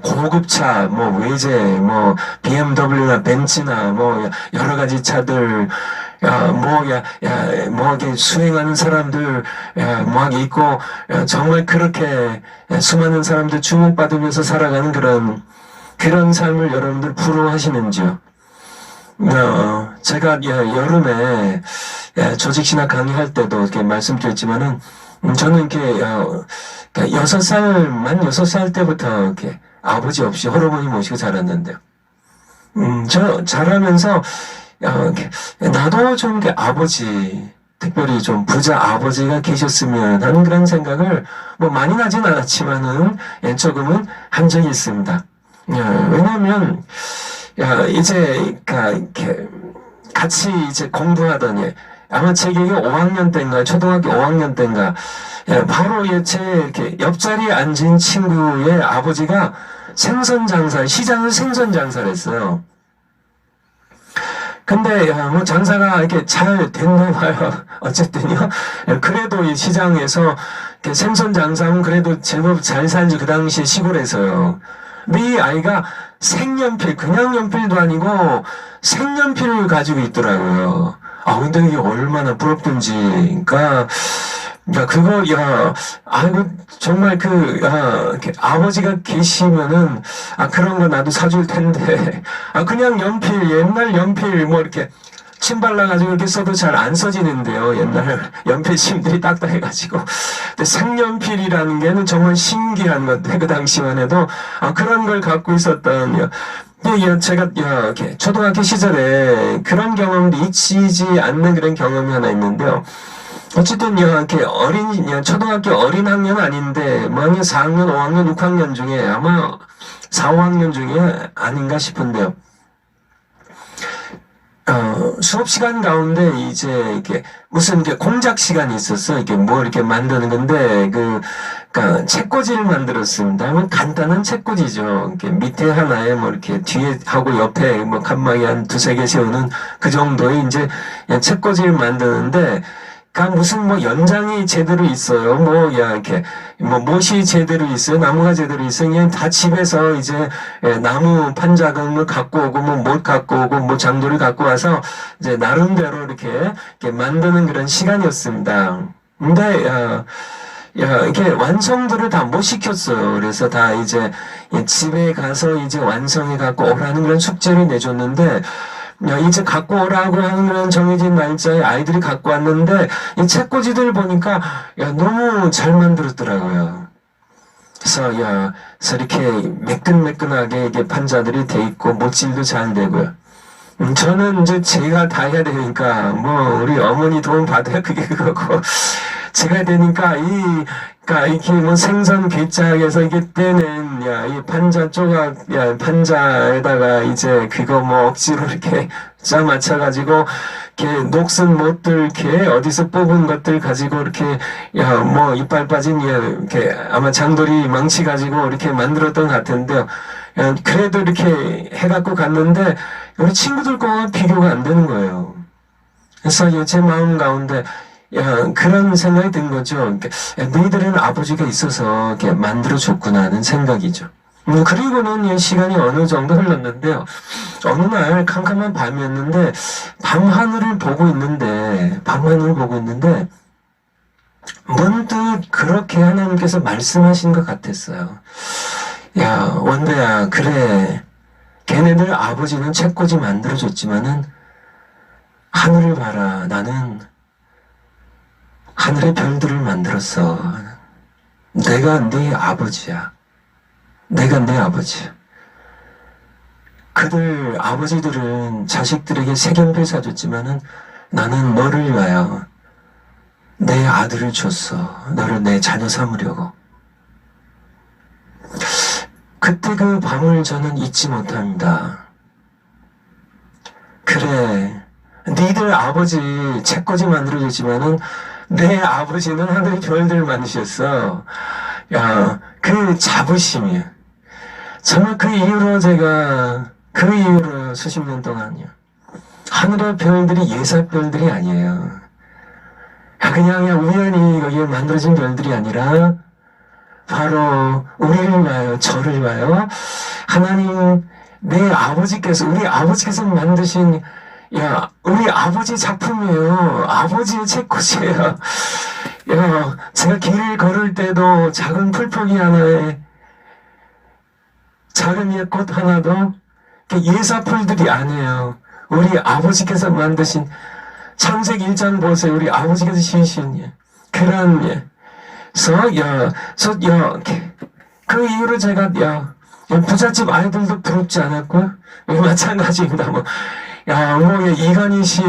고급차, 외제, BMW나 벤츠나 여러 가지 차들, 이렇게 수행하는 사람들, 있고, 정말 그렇게 수많은 사람들 주목받으면서 살아가는 그런 삶을 여러분들 부러워하시는지요? 제가 여름에 조직신학 강의할 때도 이렇게 말씀드렸지만은 저는 이렇게 6살 때부터 이렇게 아버지 없이 홀어머니 모시고 자랐는데요. 저 자라면서 나도 좀 아버지, 특별히 좀 부자 아버지가 계셨으면 하는 그런 생각을 많이 나진 않았지만은 조금은 한 적이 있습니다. 왜냐하면 이제 같이 이제 공부하더니 아마 제 기억에 5학년 때인가 초등학교 5학년 때인가 바로 제 이렇게 옆자리에 앉은 친구의 아버지가 시장에서 생선 장사를 했어요. 근데 장사가 이렇게 잘 됐나 봐요. 어쨌든요. 그래도 이 시장에서 생선 장사하면 그래도 제법 잘 살지 그 당시에 시골에서요. 근데 이 아이가 색연필, 그냥 연필도 아니고 색연필을 가지고 있더라고요. 근데 이게 얼마나 부럽던지. 아이고, 정말 아버지가 계시면은, 그런 거 나도 사줄 텐데. 그냥 연필, 옛날 연필, 이렇게 침 발라가지고 이렇게 써도 잘 안 써지는데요. 옛날 연필침들이 딱딱해가지고. 근데 색연필이라는 게는 정말 신기한 것 같아요. 그 당시만 해도 그런 걸 갖고 있었던. 제가 이렇게 초등학교 시절에 그런 경험도 잊히지 않는 그런 경험이 하나 있는데요. 어쨌든 이렇게 초등학교 어린 학년 아닌데 뭐 4학년, 5학년, 6학년 중에 아마 4, 5학년 중에 아닌가 싶은데요. 수업 시간 가운데 이제 이렇게 무슨 이렇게 공작 시간이 있었어. 이렇게 뭐 이렇게 만드는 건데 그러니까 책꽂이를 만들었습니다. 하면 간단한 책꽂이죠. 이렇게 밑에 하나에 뭐 이렇게 뒤에 하고 옆에 뭐 칸막이 한 2-3개 세우는 그 정도의 이제 책꽂이를 만드는데 그러니까 무슨 뭐 연장이 제대로 있어요. 이렇게 못이 제대로 있어요. 나무가 제대로 있어요. 그냥 다 집에서 이제 나무 판자금을 갖고 오고 못 갖고 오고 장도를 갖고 와서 이제 나름대로 이렇게 만드는 그런 시간이었습니다. 근데 이렇게 완성도를 다 못 시켰어요. 그래서 다 이제 집에 가서 이제 완성해 갖고 오라는 그런 숙제를 내줬는데 이제 갖고 오라고 하는 그런 정해진 날짜에 아이들이 갖고 왔는데 이 책꽂이들 보니까 너무 잘 만들었더라고요. 그래서 이렇게 매끈매끈하게 이게 판자들이 돼 있고 못질도 잘 되고요. 저는 이제 제가 다 해야 되니까 우리 어머니 도움 받아야 그게 그거고 제가 해야 되니까 이렇게 생선 괴짝에서 이게 떼낸 이 판자 조각 판자에다가 이제 그거 억지로 이렇게 짜 맞춰가지고 이렇게 녹슨 못들 이렇게 어디서 뽑은 것들 가지고 이렇게 이빨 빠진 이렇게 아마 장돌이 망치 가지고 이렇게 만들었던 것 같은데요. 그래도 이렇게 해갖고 갔는데 우리 친구들 거와 비교가 안 되는 거예요. 그래서 제 마음 가운데 그런 생각이 든 거죠. 너희들은 아버지가 있어서 이렇게 만들어줬구나 하는 생각이죠. 그리고는 시간이 어느 정도 흘렀는데요. 어느 날 캄캄한 밤이었는데 밤하늘을 보고 있는데 문득 그렇게 하나님께서 말씀하신 것 같았어요. 원배야, 그래. 걔네들 아버지는 책꽂이 만들어줬지만은 하늘을 봐라. 나는 하늘의 별들을 만들었어. 내가 네 아버지야. 내가 내 아버지야. 그들 아버지들은 자식들에게 색연필 사줬지만은 나는 너를 위하여 내 아들을 줬어. 너를 내 자녀 삼으려고. 그때 그 밤을 저는 잊지 못합니다. 그래, 니들 아버지 책꽂이 만들어줬지만은 내 아버지는 하늘의 별들 만드셨어. 그 자부심이야. 정말 그 이후로 수십 년 동안요. 하늘의 별들이 예사별들이 아니에요. 그냥 우연히 거기에 만들어진 별들이 아니라 바로 우리를 위하여, 저를 위하여 하나님, 내 아버지께서, 우리 아버지께서 만드신 우리 아버지 작품이에요. 아버지의 책꽂이에요. 제가 길을 걸을 때도 작은 풀포기 하나에 작은 꽃 하나도 예사풀들이 아니에요. 우리 아버지께서 만드신 창세기 1장 보세요. 우리 아버지께서 지으신 그런 그 이후로 제가 부잣집 아이들도 부럽지 않았고 마찬가지입니다. 이간희 씨,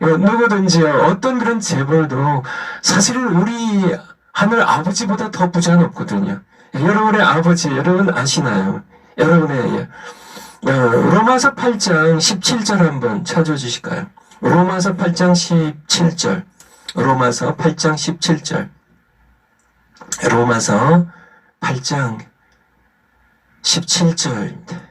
누구든지요. 어떤 그런 재벌도 사실은 우리 하늘 아버지보다 더 부자는 없거든요. 여러분의 아버지, 여러분 아시나요? 여러분의, 로마서 8장 17절 한번 찾아주실까요? 로마서 8장 17절. 로마서 8장 17절. 로마서 8장 17절입니다.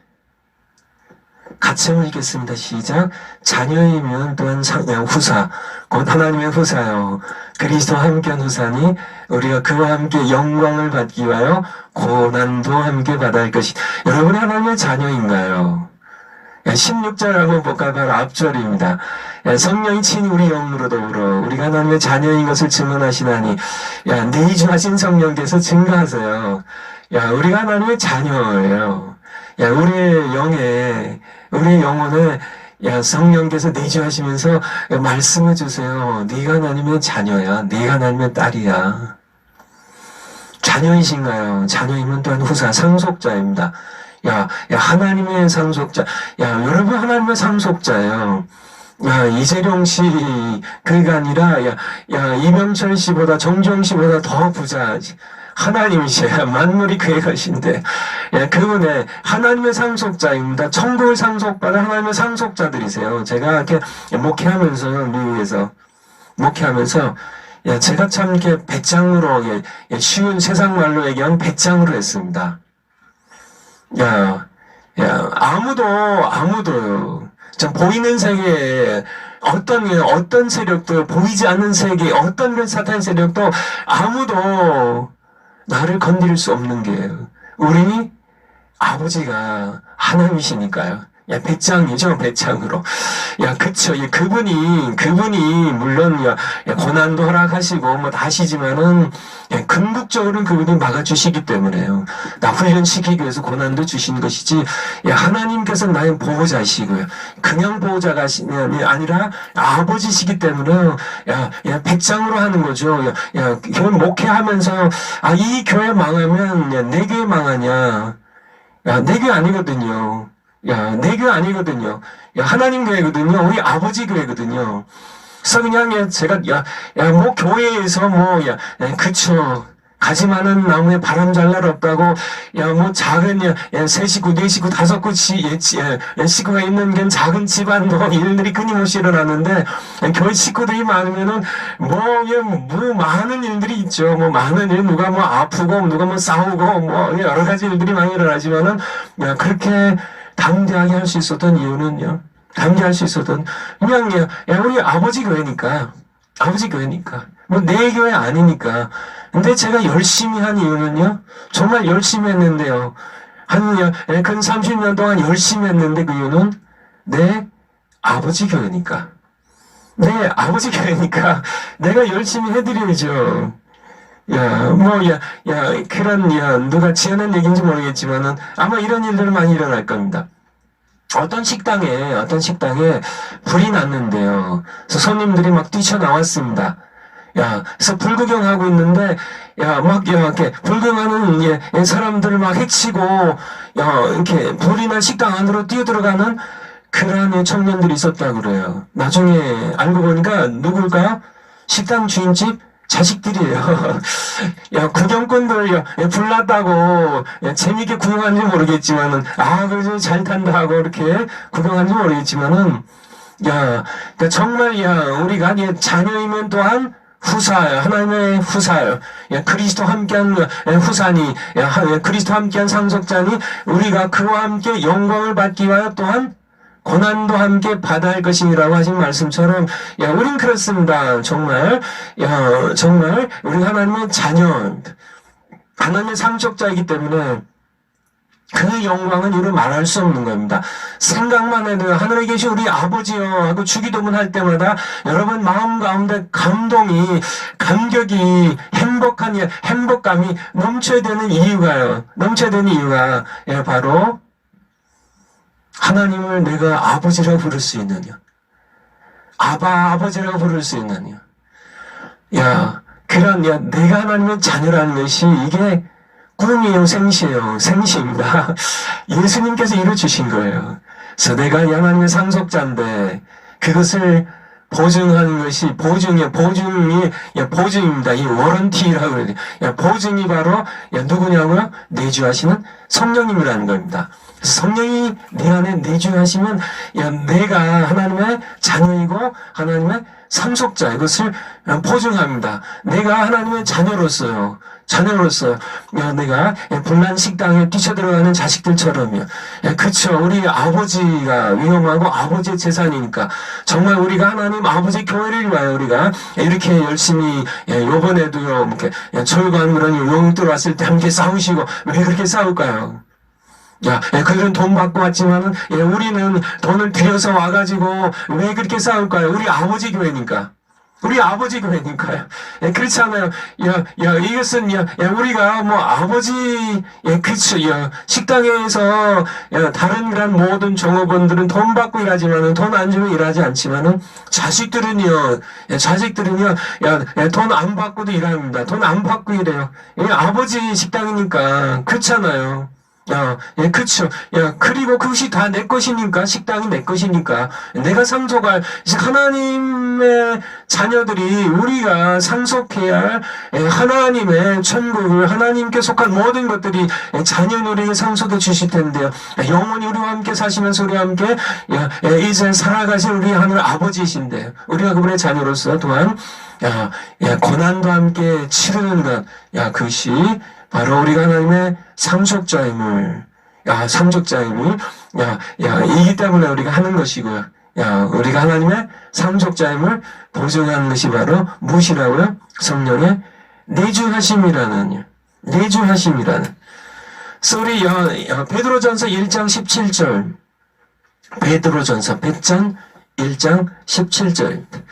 같이 한번 읽겠습니다. 시작. 자녀이면 또한 후사, 곧 하나님의 후사요. 그리스도와 함께한 후사니 우리가 그와 함께 영광을 받기 위하여 고난도 함께 받아야 할 것이. 여러분이 하나님의 자녀인가요? 16절 한번 볼까요? 바로 앞절입니다. 성령이 친히 우리 영으로 더불어 우리가 하나님의 자녀인 것을 증언하시나니 내주하신 성령께서 증거하세요. 우리가 하나님의 자녀예요. 우리의 영혼에 야, 성령께서 내주하시면서 말씀해 주세요. 네가 하나님의 자녀야. 네가 하나님의 딸이야. 자녀이신가요? 자녀이면 또한 후사, 상속자입니다. 야, 하나님의 상속자. 야, 여러분 하나님의 상속자예요. 야, 이재룡 씨, 그가 아니라, 이명철 씨보다, 정주영 씨보다 더 부자. 하나님이셔야 만물이 그의 것인데, 그분의 하나님의 상속자입니다. 천국을 상속받은 하나님의 상속자들이세요. 제가 이렇게 목회하면서, 미국에서, 목회하면서, 제가 참 이렇게 배짱으로, 쉬운 세상 말로 얘기하면 배짱으로 했습니다. 아무도요. 참 보이는 세계에 어떤 세력도, 보이지 않는 세계, 어떤 사탄 세력도 아무도 나를 건드릴 수 없는 게 우리 아버지가 하나님이시니까요. 배짱이죠, 배짱으로. 그쵸. 그분이, 물론, 고난도 허락하시고, 다시지만은, 궁극적으로는 그분이 막아주시기 때문에요. 나 훈련시키기 위해서 고난도 주신 것이지, 하나님께서 나의 보호자이시고요. 그냥 보호자가 아니라 아버지시기 때문에, 배짱으로 하는 거죠. 교회 목회하면서, 이 교회 망하면, 내 교회 망하냐. 내 교회 아니거든요. 내 교회 아니거든요. 하나님 교회거든요. 우리 아버지 교회거든요. 그래서 그냥 제가 뭐 교회에서 그쵸. 가지 많은 나무에 바람 잘 날 없다고 뭐 작은 세 식구, 네 식구, 다섯 식구가 있는 게 작은 집안 일들이 끊임없이 일어나는데 교회 식구들이 많으면은 뭐 많은 일들이 있죠. 뭐 많은 일, 누가 뭐 아프고 누가 싸우고 뭐 여러 가지 일들이 많이 일어나지만은 그렇게 담대하게 할 수 있었던 이유는요. 담대할 수 있었던 그냥 우리 아버지 교회니까. 뭐 내 교회 아니니까. 근데 제가 열심히 한 이유는요. 정말 열심히 했는데요. 근 30년 동안 열심히 했는데 그 이유는 내 아버지 교회니까. 내 아버지 교회니까 내가 열심히 해드려야죠. 누가 지어낸 얘기인지 모르겠지만은 아마 이런 일들은 많이 일어날 겁니다. 어떤 식당에 불이 났는데요. 그래서 손님들이 막 뛰쳐나왔습니다. 그래서 불구경하고 있는데, 이렇게 불구경하는 사람들을 막 해치고, 이렇게 불이 난 식당 안으로 뛰어들어가는 그런 청년들이 있었다고 그래요. 나중에 알고 보니까 누굴까요? 식당 주인집 자식들이에요. 구경꾼들, 불났다고, 재밌게 구경하는지 모르겠지만은, 그래서 잘 탄다 하고, 이렇게 구경하는지 모르겠지만은, 그러니까 정말, 우리가 자녀이면 또한 후사예요. 하나님의 후사예요. 그리스도 함께한 후사니, 그리스도 함께한 상속자니, 우리가 그와 함께 영광을 받기 위하여 또한 고난도 함께 받아야 할 것이라고 하신 말씀처럼, 우린 그렇습니다. 정말, 우리 하나님의 자녀, 하나님의 상속자이기 때문에, 그 영광은 이루 말할 수 없는 겁니다. 생각만 해도 하늘에 계신 우리 아버지요 하고 주기도문 할 때마다 여러분 마음 가운데 감동이, 감격이, 행복감이 넘쳐야 되는 이유가 바로 하나님을 내가 아버지라고 부를 수 있느냐. 아버지라고 부를 수 있느냐. 내가 하나님의 자녀라는 것이 이게 꿈이에요, 생시입니다. 예수님께서 이루어주신 거예요. 그래서 내가 하나님의 상속자인데 그것을 보증하는 것이 보증입니다. 이 워런티라고 그래요. 보증이 바로 누구냐고요? 내주하시는 성령님이라는 겁니다. 그래서 성령이 내 안에 내주하시면 내가 하나님의 자녀이고 하나님의 상속자, 이것을 보증합니다. 내가 하나님의 자녀로서요. 내가 불난 식당에 뛰쳐들어가는 자식들처럼요. 그쵸. 우리 아버지가 위험하고 아버지의 재산이니까. 정말 우리가 하나님 아버지 교회를 위하여 우리가 이렇게 열심히, 요번에도요, 이렇게 철관 그런 용들 왔을 때 함께 싸우시고, 왜 그렇게 싸울까요? 그들은 돈 받고 왔지만은, 우리는 돈을 들여서 와가지고, 왜 그렇게 싸울까요? 우리 아버지 교회니까. 우리 아버지 교회니까요. 예, 그렇지 않아요. 이것은, 우리가 뭐 아버지, 그쵸. 식당에서, 다른 그런 모든 종업원들은 돈 받고 일하지만은, 돈 안 주면 일하지 않지만은, 자식들은요, 돈 안 받고도 일합니다. 돈 안 받고 일해요. 아버지 식당이니까, 그렇잖아요. 그쵸. 그리고 그것이 다 내 것이니까, 식당이 내 것이니까, 내가 상속할, 하나님의 자녀들이 우리가 상속해야 할 하나님의 천국을, 하나님께 속한 모든 것들이 자녀는 우리에게 상속해 주실 텐데요. 영원히 우리와 함께 사시면서 우리와 함께, 이제 살아가신 우리 하늘 아버지이신데요. 우리가 그분의 자녀로서 또한, 고난도 함께 치르는 것, 그것이 바로 우리가 하나님의 상속자임을, 이기 때문에 우리가 하는 것이고요. 우리가 하나님의 상속자임을 보증하는 것이 바로 무엇이라고요? 성령의 내주하심이라는. 그래서 우리 베드로전서 1장 17절. 베드로전서 1장 17절입니다.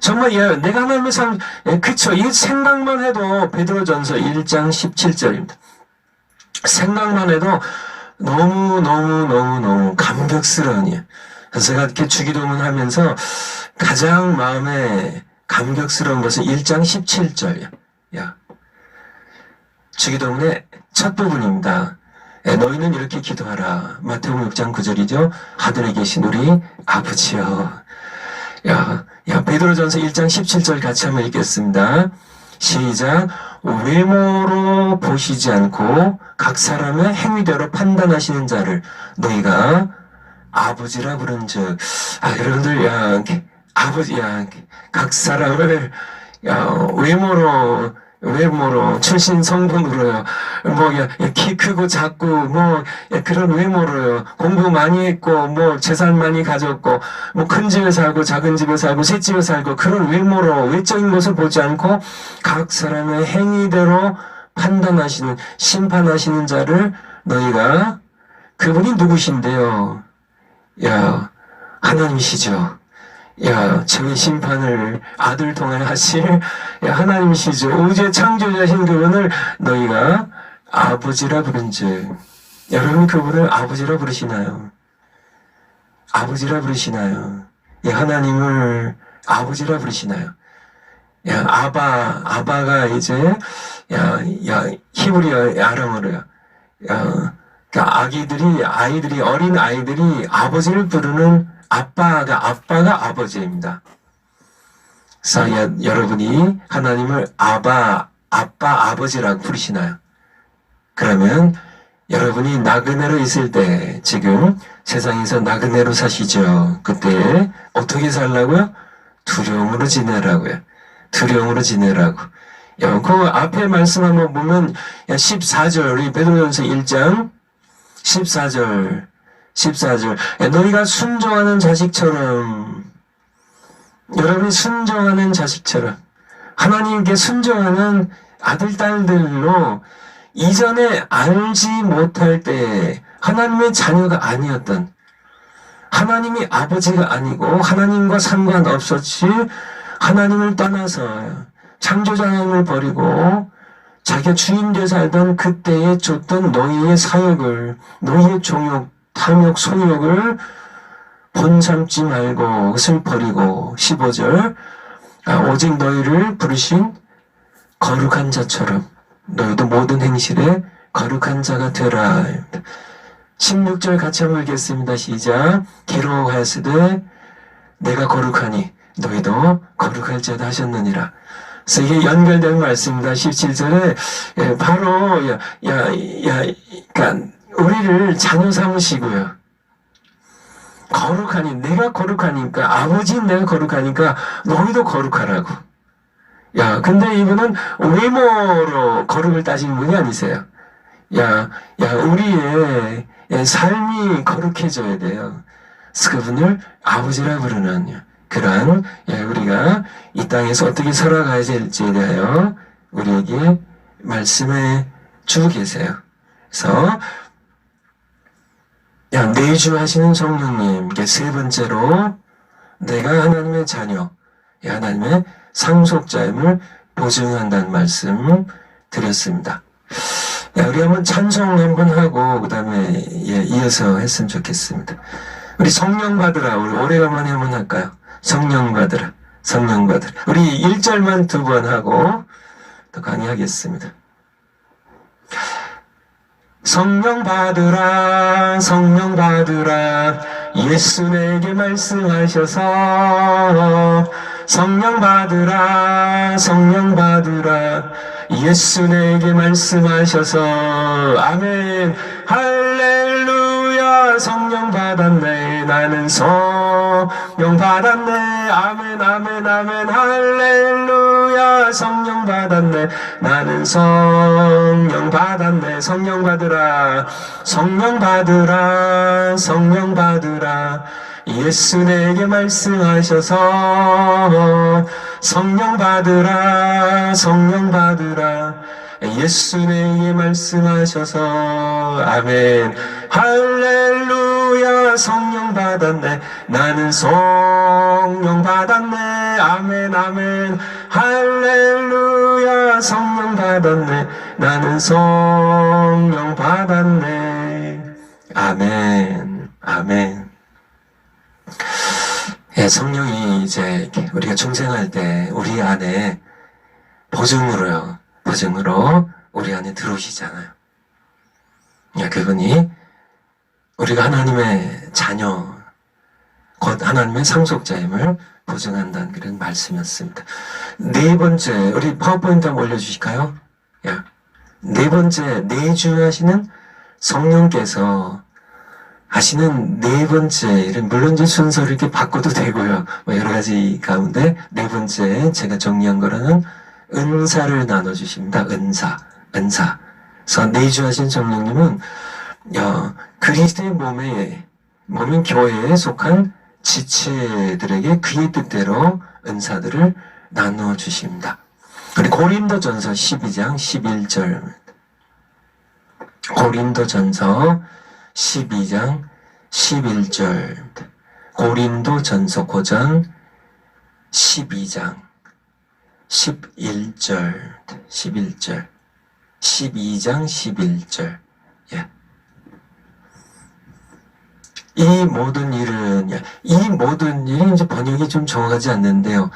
정말 내가 하나님의 그쵸. 이 생각만 해도 베드로전서 1장 17절입니다. 생각만 해도 너무 감격스러운. 그래서 제가 이렇게 주기도문 하면서 가장 마음에 감격스러운 것은 1장 17절. 주기도문의 첫 부분입니다. 너희는 이렇게 기도하라. 마태복음 6장 9절이죠. 하늘에 계신 우리 아버지여. 베드로전서 1장 17절 같이 한번 읽겠습니다. 시작. 외모로 보시지 않고 각 사람의 행위대로 판단하시는 자를 너희가 아버지라 부른즉. 여러분들, 아버지, 각 사람을, 외모로, 출신 성분으로요. 키 크고 작고, 그런 외모로요. 공부 많이 했고, 재산 많이 가졌고, 큰 집에 살고, 작은 집에 살고, 새 집에 살고, 그런 외모로, 외적인 것을 보지 않고, 각 사람의 행위대로 판단하시는, 심판하시는 자를 너희가, 그분이 누구신데요? 하나님이시죠. 저의 심판을 아들 통해 하실 하나님이시죠. 우주의 창조자신 그분을 너희가 아버지라 부른즉. 여러분 그분을 아버지라 부르시나요? 아버지라 부르시나요? 하나님을 아버지라 부르시나요? 아바가 이제 히브리 아람어로요. 아이들이 어린 아이들이 아버지를 부르는 아빠가 아버지입니다. 그래서 여러분이 하나님을 아빠, 아버지라고 부르시나요? 그러면 여러분이 나그네로 있을 때, 지금 세상에서 나그네로 사시죠. 그때 어떻게 살라고요? 두려움으로 지내라고요. 두려움으로 지내라고. 그 앞에 말씀 한번 보면 14절, 우리 베드로전서 1장 14절. 너희가 순종하는 자식처럼, 여러분이 순종하는 자식처럼, 하나님께 순종하는 아들, 딸들로 이전에 알지 못할 때 하나님의 자녀가 아니었던, 하나님이 아버지가 아니고 하나님과 상관없었지, 하나님을 떠나서 창조자 하나님을 버리고 자기가 주인되어 살던 그때에 줬던 너희의 사역을, 너희의 종욕, 탐욕, 소욕을 본삼지 말고 그것을 버리고. 15절. 오직 너희를 부르신 거룩한 자처럼 너희도 모든 행실에 거룩한 자가 되라. 16절 같이 한번 읽겠습니다. 시작. 기록하였으되 내가 거룩하니 너희도 거룩할 자다 하셨느니라. 그래서 이게 연결된 말씀입니다. 17절에 바로 그러니까 우리를 자녀 삼으시고요. 거룩하니, 내가 거룩하니까, 아버지인 내가 거룩하니까 너희도 거룩하라고. 근데 이분은 외모로 거룩을 따지는 분이 아니세요. 우리의 삶이 거룩해져야 돼요. 그래서 그분을 아버지라 부르는 그러한 우리가 이 땅에서 어떻게 살아가야 될지에 대하여 우리에게 말씀해 주고 계세요. 그래서 내주하시는 성령님, 세 번째로 내가 하나님의 자녀, 하나님의 상속자임을 보증한다는 말씀 드렸습니다. 우리 한번 찬송 한번 하고 그 다음에 이어서 했으면 좋겠습니다. 우리 성령 받으라. 우리 오래간만에 한번 할까요? 성령 받으라. 성령 받으라. 우리 1절만 2번 하고 또 강의하겠습니다. 성령 받으라. 성령 받으라. 예수 내게 말씀하셔서 성령 받으라. 성령 받으라. 예수 내게 말씀하셔서 아멘. 할렐루야. 성령 받았네. 나는 성령 받았네. 아멘 아멘 아멘. 할렐루야. 성령 받았네. 나는 성령 받았네. 성령 받으라. 성령 받으라. 성령 받으라. 예수 내게 말씀하셔서 성령 받으라. 성령 받으라. 예수 내게 말씀하셔서 아멘. 할렐루야. 성령 받았네. 나는 성령 받았네. 아멘 아멘. 할렐루야. 성령 받았네. 나는 성령 받았네. 아멘 아멘. 성령이 이제 우리가 중생할 때 우리 안에 보증으로 우리 안에 들어오시잖아요. 그분이 우리가 하나님의 자녀, 곧 하나님의 상속자임을 보증한다는 그런 말씀이었습니다. 네 번째, 우리 파워포인트 한번 올려주실까요? 네 번째, 내주하시는 성령께서 하시는 네 번째, 물론 이제 순서를 이렇게 바꿔도 되고요. 여러 가지 가운데 네 번째 제가 정리한 거라는 은사를 나눠주십니다. 은사. 그래서 내주하신 성령님은 그리스도의 몸인 교회에 속한 지체들에게 그의 뜻대로 은사들을 나눠주십니다. 우리 고린도전서 12장 11절. 고린도전서 12장 11절. 고린도전서 고전 12장 11절 12장 11절. 이 모든 일이 이제 번역이 좀 정확하지 않는데요.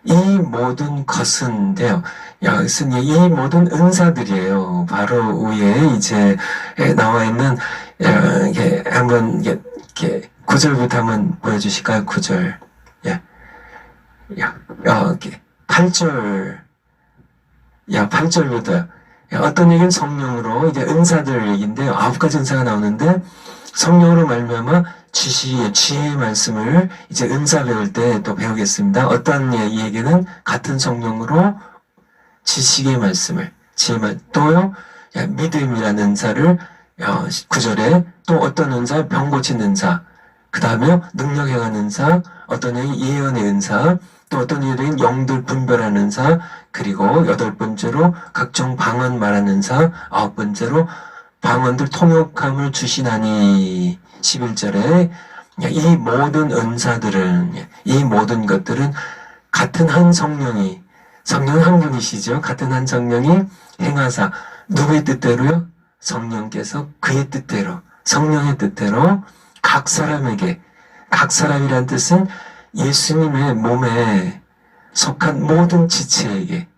이 모든 것은데요. 이 모든 은사들이에요. 바로 위에 이제 나와 있는 한번 이렇게 9절부터 한번 보여주실까요? 9절. 8절. 8절부터요. 어떤 얘기는 성령으로 이제 은사들 얘기인데요. 9가지 은사가 나오는데 성령으로 말미암아 지혜의 말씀을 이제 은사 배울 때 또 배우겠습니다. 어떤 얘기는 같은 성령으로 지식의 말씀을 또요 믿음이라는 은사를 9절에 또 어떤 은사 병 고치는 은사, 그 다음에 능력 행하는 은사, 어떤 예언의 은사, 또 어떤 일은 영들 분별하는 은사, 그리고 8번째로 각종 방언 말하는 은사, 9번째로 방언들 통역함을 주시나니 11절에 이 모든 은사들은 이 모든 것들은 같은 한 성령 한 분이시죠. 같은 한 성령이 행하사 누구의 뜻대로요? 성령께서 그의 뜻대로 성령의 뜻대로 각 사람이란 뜻은 예수님의 몸에 속한 모든 지체에게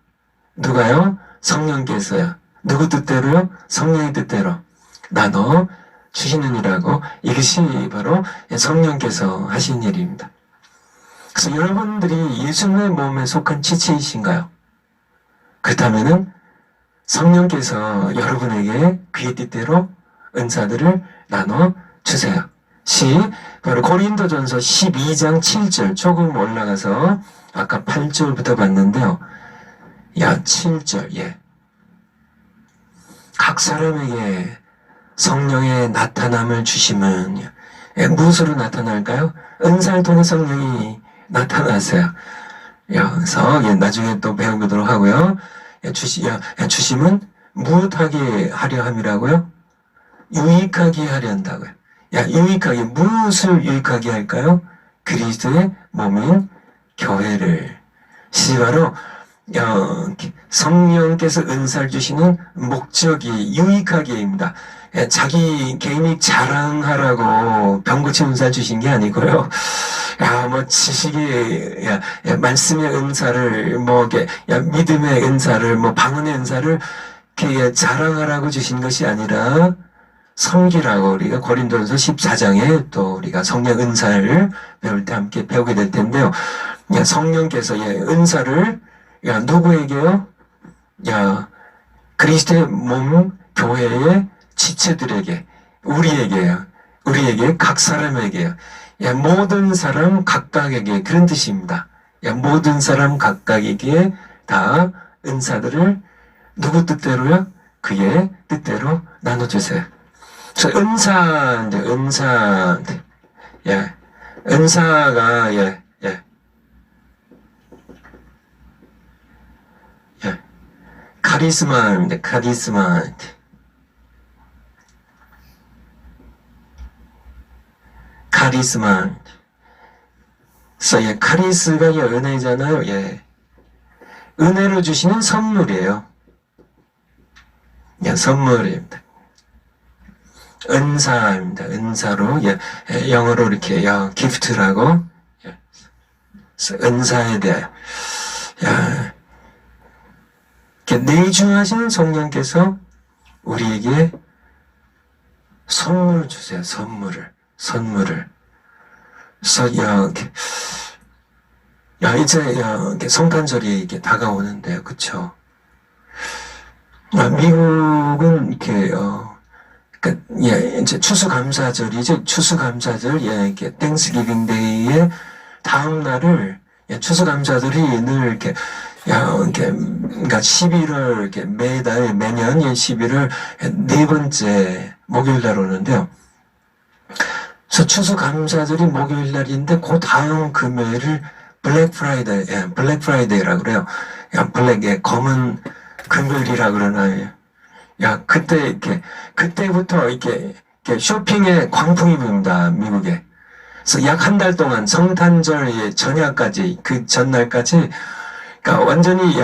누가요? 성령께서요. 누구 뜻대로요? 성령의 뜻대로 나눠 주시느니라고. 이것이 바로 성령께서 하신 일입니다. 그래서 여러분들이 예수님의 몸에 속한 지체이신가요? 그렇다면은 성령께서 여러분에게 그의 뜻대로 은사들을 나눠 주세요. 바로 고린도전서 12장 7절 조금 올라가서 아까 8절부터 봤는데요. 7절 각 사람에게 성령의 나타남을 주심은 무엇으로 나타날까요? 은사를 통해 성령이 나타나세요. 그래서 나중에 또 배우도록 하고요. 주심은 무엇하게 하려 함이라고요? 유익하게 하려 한다고요. 무엇을 유익하게 할까요? 그리스도의 몸인 교회를 바로 성령께서 은사를 주시는 목적이 유익하게입니다. 자기 개인이 자랑하라고 병고치 은사 주신 게 아니고요. 뭐 지식의, 말씀의 은사를, 믿음의 은사를, 방언의 은사를 이렇게 자랑하라고 주신 것이 아니라 섬기라고, 우리가 고린도전서 14장에 또 우리가 성령 은사를 배울 때 함께 배우게 될 텐데요. 성령께서 은사를 누구에게요? 그리스도의 몸 교회의 지체들에게, 우리에게 각 사람에게요. 모든 사람 각각에게, 그런 뜻입니다. 모든 사람 각각에게 다 은사들을 누구 뜻대로요? 그의 뜻대로 나눠주세요. 그래서 은사가 카리스마입니다. 카리스마. 그래서 카리스가 은혜잖아요. 은혜로 주시는 선물이에요. 선물입니다. 은사입니다. 은사로, 영어로 이렇게, 기프트라고, 은사에 대해, 이렇게 내주하시는 성령께서 우리에게 선물 주세요. 선물을. 그래서, 이제, 성탄절이 이렇게 다가오는데요. 그쵸? 미국은 이렇게, 이제 추수감사절이죠. 추수감사절, 이렇게 땡스기빙 데이의 다음 날을, 추수감사절이 늘 이렇게, 그러니까 11월, 이렇게 매년 11월 네 번째 목요일 날 오는데요. 그래서 추수감사절이 목요일 날인데, 그 다음 금요일을 블랙 프라이데이라고 그래요. 검은 금요일이라 그러나요? 그때부터 이렇게 쇼핑의 광풍이 붑니다, 미국에. 그래서 약 한 달 동안 성탄절 전야까지, 그 전날까지, 그러니까 완전히,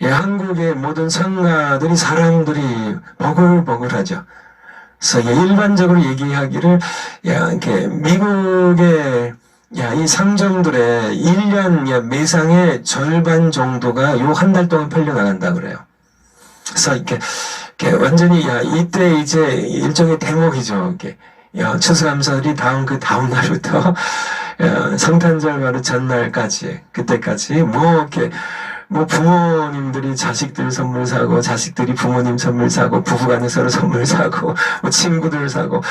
한국의 모든 상가들이, 사람들이 버글버글하죠. 그래서 일반적으로 얘기하기를, 미국의, 이 상점들의 1년 매상의 절반 정도가 요 한 달 동안 팔려나간다 그래요. 그래서 이렇게 완전히, 이때 이제 일종의 대목이죠. 추수감사절이 그 다음 날부터, 성탄절 바로 전날까지, 그때까지, 부모님들이 자식들 선물 사고, 자식들이 부모님 선물 사고, 부부간에 서로 선물 사고, 친구들 사고,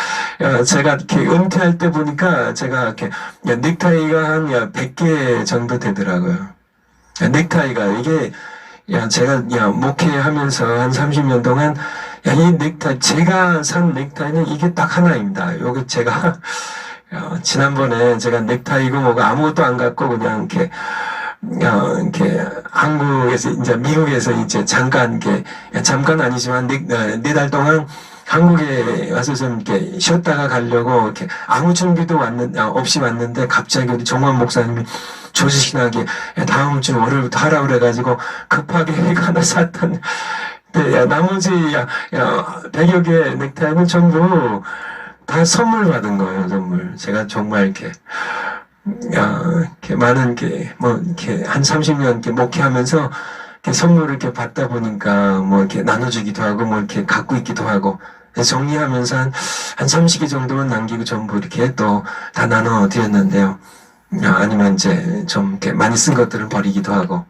제가 이렇게 은퇴할 때 보니까 제가 이렇게, 넥타이가 한 100개 정도 되더라고요. 넥타이가, 이게, 제가, 목회하면서 한 30년 동안, 이 넥타이, 제가 산 넥타이는 이게 딱 하나입니다. 요게 제가, 지난번에 제가 넥타이고 아무것도 안 갖고 그냥 이렇게 한국에서 이제 미국에서 이제 잠깐 아니지만 네 달 동안 한국에 와서 좀 이렇게 쉬었다가 가려고 이렇게 아무 준비도 없이 왔는데 갑자기 우리 정원 목사님이 조시신하게 다음 주 월요일부터 하라 그래가지고 급하게 하나 샀던. 네, 나머지 100여 개 넥타이는 전부 다 선물 받은 거예요. 선물. 제가 정말 이렇게 많은 이렇게 한 30년 이렇게 목회하면서 이렇게 선물을 이렇게 받다 보니까 이렇게 나눠주기도 하고 이렇게 갖고 있기도 하고 정리하면서 한 30개 정도는 남기고 전부 이렇게 또 다 나눠 드렸는데요. 아니면 이제 좀 이렇게 많이 쓴 것들을 버리기도 하고.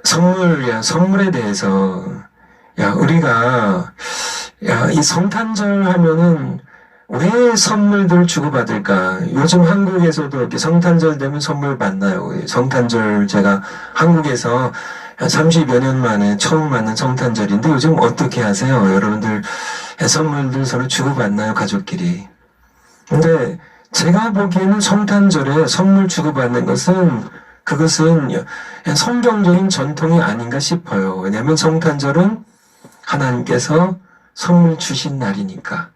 선물에 대해서 우리가 이 성탄절 하면은 왜 선물들 주고받을까? 요즘 한국에서도 이렇게 성탄절 되면 선물 받나요? 성탄절 제가 한국에서 30여 년 만에 처음 맞는 성탄절인데 요즘 어떻게 하세요? 여러분들 선물들 서로 주고받나요? 가족끼리. 근데 제가 보기에는 성탄절에 선물 주고받는 그것은 성경적인 전통이 아닌가 싶어요. 왜냐하면 성탄절은 하나님께서 선물 주신 날이니까.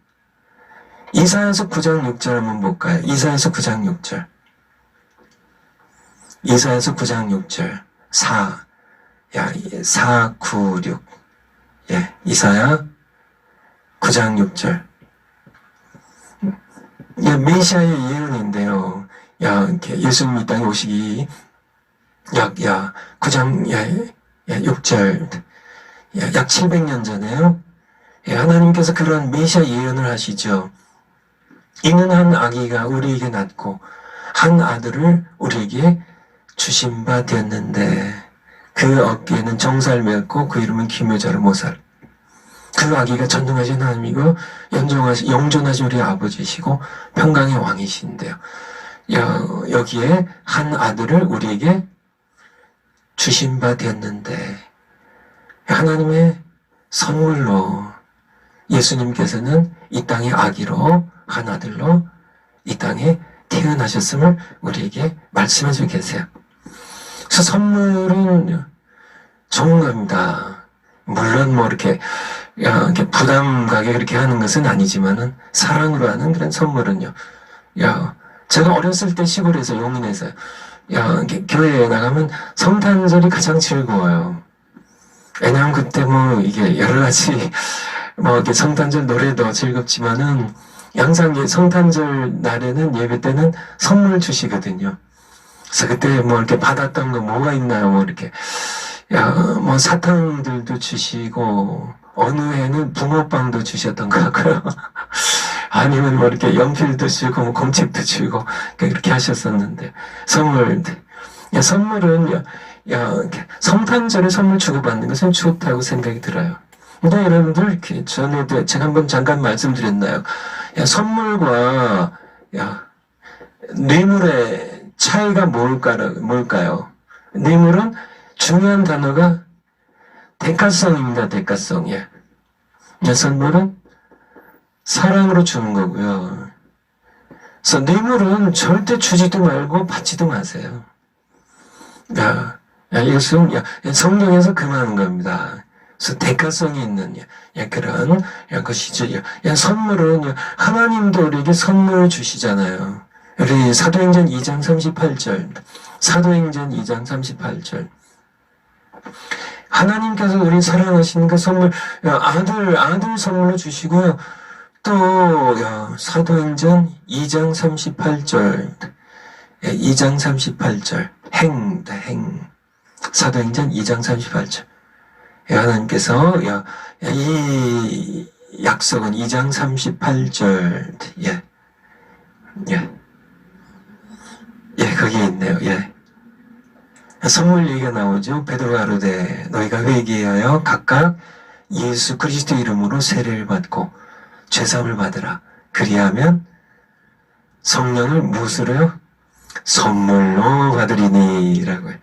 이사야서 9장 6절 한번 볼까요? 이사야서 9장 6절. 이사야서 9장 6절 496 이사야 9장 6절 메시아의 예언인데요. 이렇게 예수님이 이 땅에 오시기 9장 6절 약 700년 전에요. 하나님께서 그런 메시아 예언을 하시죠. 이는 한 아기가 우리에게 낳고 한 아들을 우리에게 주신 바 되었는데 그 어깨에는 정사를 메었고 그 이름은 기묘자로 모살. 그 아기가 전능하신 하나님이고 영존하신 우리 아버지시고 평강의 왕이신데요. 여기에 한 아들을 우리에게 주신 바 되었는데 하나님의 선물로 예수님께서는 이 땅의 아기로 한 아들로 이 땅에 태어나셨음을 우리에게 말씀해 주고 계세요. 그래서 선물은 좋은 겁니다. 물론 이렇게 부담 가게 그렇게 하는 것은 아니지만은 사랑으로 하는 그런 선물은요. 제가 어렸을 때 시골에서 용인에서 교회에 나가면 성탄절이 가장 즐거워요. 왜냐하면 그때 이게 여러 가지 이렇게 성탄절 노래도 즐겁지만은 항상 성탄절 날에는 예배 때는 선물 주시거든요. 그래서 그때 이렇게 받았던 거 뭐가 있나요? 이렇게 사탕들도 주시고 어느 해는 붕어빵도 주셨던 것 같고요. 아니면 이렇게 연필도 주고 공책도 주고 그렇게 하셨었는데 선물은 성탄절에 선물 주고받는 것은 좋다고 생각이 들어요. 근데 여러분들 이렇게 전에도 제가 한번 잠깐 말씀드렸나요? 선물과 뇌물의 차이가 뭘까요? 뇌물은 중요한 단어가 대가성입니다. 대가성. 선물은 사랑으로 주는 거고요. 그래서 뇌물은 절대 주지도 말고 받지도 마세요. 이것은 성경에서 금하는 겁니다. 그래서 대가성이 있는 그런 것이죠. 선물은 하나님도 우리에게 선물을 주시잖아요. 우리 사도행전 2장 38절 사도행전 2장 38절 하나님께서 우리 사랑하시는 그 선물 아들 선물로 주시고요. 또 사도행전 2장 38절 2장 38절 행 사도행전 2장 38절 하나님께서 이 약속은 2장 38절 거기에 있네요. 선물 얘기가 나오죠. 베드로가 가로되 너희가 회개하여 각각 예수 그리스도 이름으로 세례를 받고 죄사함을 받으라. 그리하면 성령을 무엇으로요? 선물로 받으리니 라고요.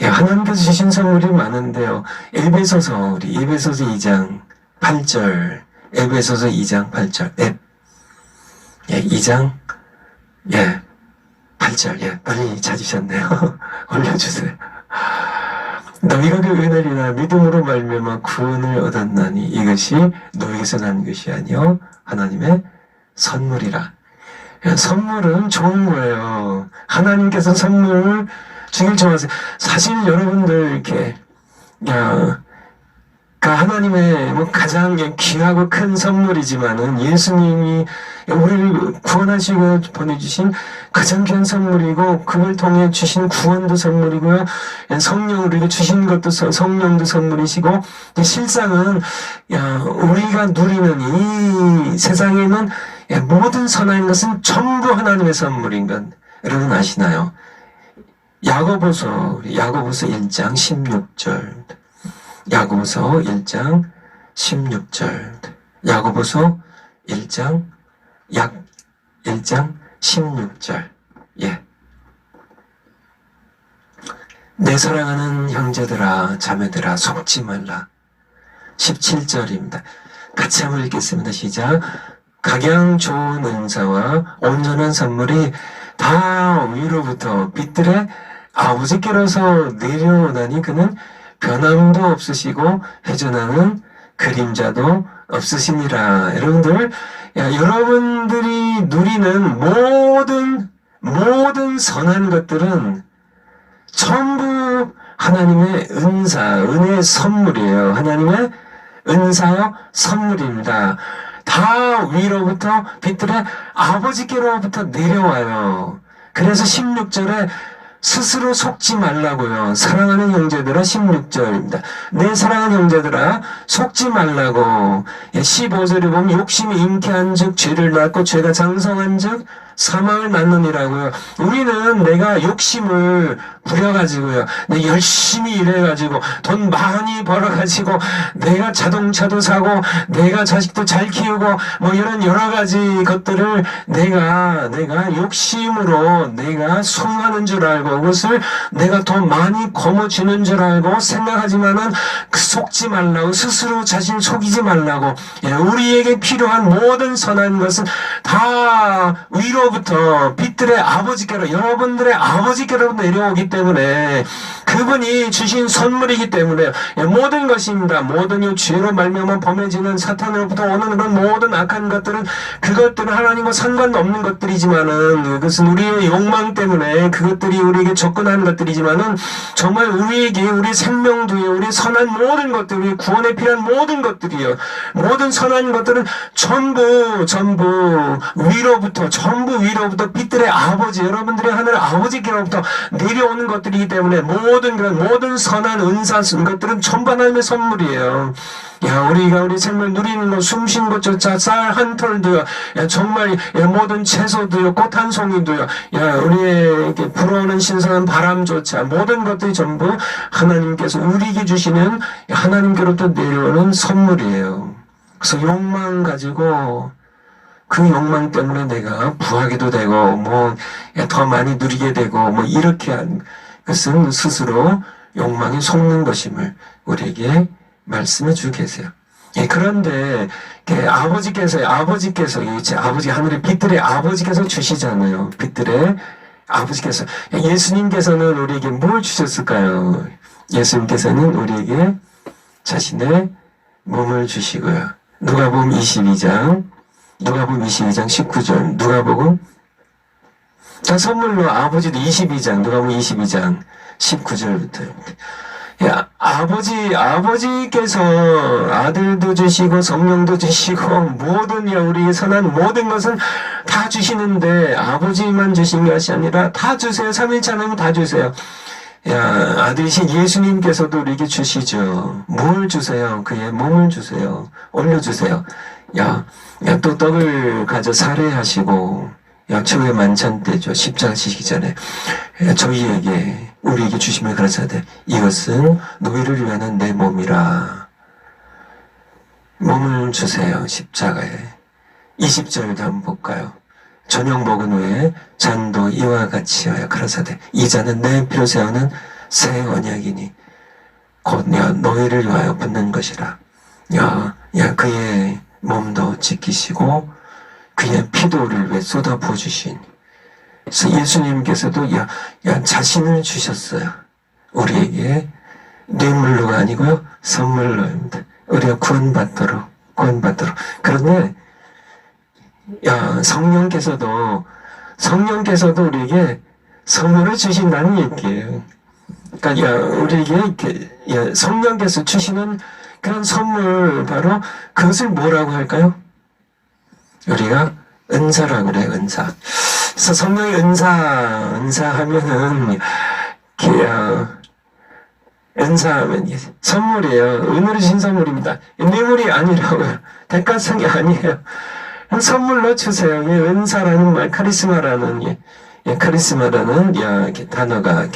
하나님께서 주신 선물이 많은데요. 에베소서 2장 8절 에베소서 2장 8절 2장 8절 빨리 찾으셨네요. 올려주세요. 너희가 그 은혜리나 믿음으로 말미암아 구원을 얻었나니 이것이 너희에게서 난 것이 아니요 하나님의 선물이라. 선물은 좋은 거예요. 하나님께서 선물을 주길 좋아하세요. 사실 여러분들 이렇게 하나님의 가장 귀하고 큰 선물이지만은 예수님이 우리를 구원하시고 보내주신 가장 귀한 선물이고 그걸 통해 주신 구원도 선물이고요. 성령 우리에게 주신 것도 성령도 선물이시고 실상은 우리가 누리는 이 세상에는 모든 선한 것은 전부 하나님의 선물인 건 여러분 아시나요? 야고보서 1장 16절 야고보서 1장 16절 야고보서 1장 16절 내 사랑하는 형제들아 자매들아 속지 말라 17절입니다. 같이 한번 읽겠습니다. 시작. 각양 좋은 은사와 온전한 선물이 다 위로부터 빛들의 아버지께로서 내려오다니 그는 변함도 없으시고 회전하는 그림자도 없으시니라. 여러분들, 여러분들이 누리는 모든 선한 것들은 전부 하나님의 은혜의 선물이에요. 하나님의 은사요 선물입니다. 다 위로부터 빛들의 아버지께로부터 내려와요. 그래서 16절에 스스로 속지 말라고요. 사랑하는 형제들아 16절입니다. 내 사랑하는 형제들아 속지 말라고. 15절에 보면 욕심이 잉태한 즉 죄를 낳고 죄가 장성한 즉 사망을 낳느니라고요. 우리는 내가 욕심을 부려가지고요. 내가 열심히 일해가지고 돈 많이 벌어가지고 내가 자동차도 사고 내가 자식도 잘 키우고 뭐 이런 여러 가지 것들을 내가 욕심으로 내가 소유하는 줄 알고 그것을 내가 더 많이 거머쥐는 줄 알고 생각하지만은 속지 말라고 스스로 자신을 속이지 말라고. 우리에게 필요한 모든 선한 것은 다 위로부터 빛들의 아버지께로 여러분들의 아버지께로부터 내려오기 때문에 그분이 주신 선물이기 때문에 모든 것입니다. 모든 이 죄로 말미암아 범해지는 사탄으로부터 오는 그런 모든 악한 것들은 그것들은 하나님과 상관없는 것들이지만은 그것은 우리의 욕망 때문에 그것들이 우리에게 접근하는 것들이지만은 정말 우리에게 우리 생명도요 우리 선한 모든 것들 우리 구원에 필요한 모든 것들이요 모든 선한 것들은 전부 위로부터 빛들의 아버지 여러분들의 하늘 아버지께로부터 내려오는 것들이기 때문에 모든 선한 은사 것들은 전부 하나님의 선물이에요. 우리가 우리 생명을 누리는 것, 숨 쉰 것조차 쌀 한 털도요, 정말, 모든 채소도요, 꽃 한 송이도요, 우리에게 불어오는 신선한 바람조차, 모든 것들이 전부 하나님께서 우리에게 주시는 하나님께로부터 내려오는 선물이에요. 그래서 욕망 가지고, 그 욕망 때문에 내가 부하게도 되고, 더 많이 누리게 되고, 이렇게 한 것은 스스로 욕망에 속는 것임을 우리에게 말씀해 주고 계세요. 그런데 아버지께서 아버지 하늘의 빛들의 아버지께서 주시잖아요. 빛들의 아버지께서 예수님께서는 우리에게 뭘 주셨을까요? 예수님께서는 우리에게 자신의 몸을 주시고요. 누가복음 22장 19절 누가복음 자 선물로 아버지도 22장 누가복음 22장 19절부터입니다. 아버지께서 아들도 주시고 성령도 주시고 모든 우리 선한 모든 것은 다 주시는데 아버지만 주신 것이 아니라 다 주세요. 삼위일체 하나님 다 주세요. 아들이신 예수님께서도 우리에게 주시죠. 뭘 주세요? 그의 몸을 주세요. 올려주세요. 또 떡을 가져 살해하시고 최후의 만찬 때죠. 십자가 지시기 전에 우리에게 주시며 가라사대 이것은 너희를 위하는 내 몸이라. 몸을 주세요. 십자가에. 20절도 한번 볼까요? 저녁 먹은 후에 잔도 이와 같이 하여 가라사대 이 잔은 내 피로 세우는 새 언약이니 곧 너희를 위하여 붓는 것이라. 그의 몸도 지키시고 그의 피도 우리를 위해 쏟아 부어주신. 그래서 예수님께서도 자신을 주셨어요. 우리에게 뇌물로가 아니고요 선물로입니다. 우리가 구원받도록. 그런데 성령께서도 우리에게 선물을 주신다는 얘기예요. 그러니까 우리에게 성령께서 주시는 그런 선물 바로 그것을 뭐라고 할까요? 우리가 은사라고 그래요. 은사. 그래서 성령의 은사하면은 은사하면 선물이에요. 은혜를 주신 선물입니다. 뇌물이 아니라고요. 대가성이 아니에요. 선물로 주세요. 은사라는 말, 카리스마라는 단어가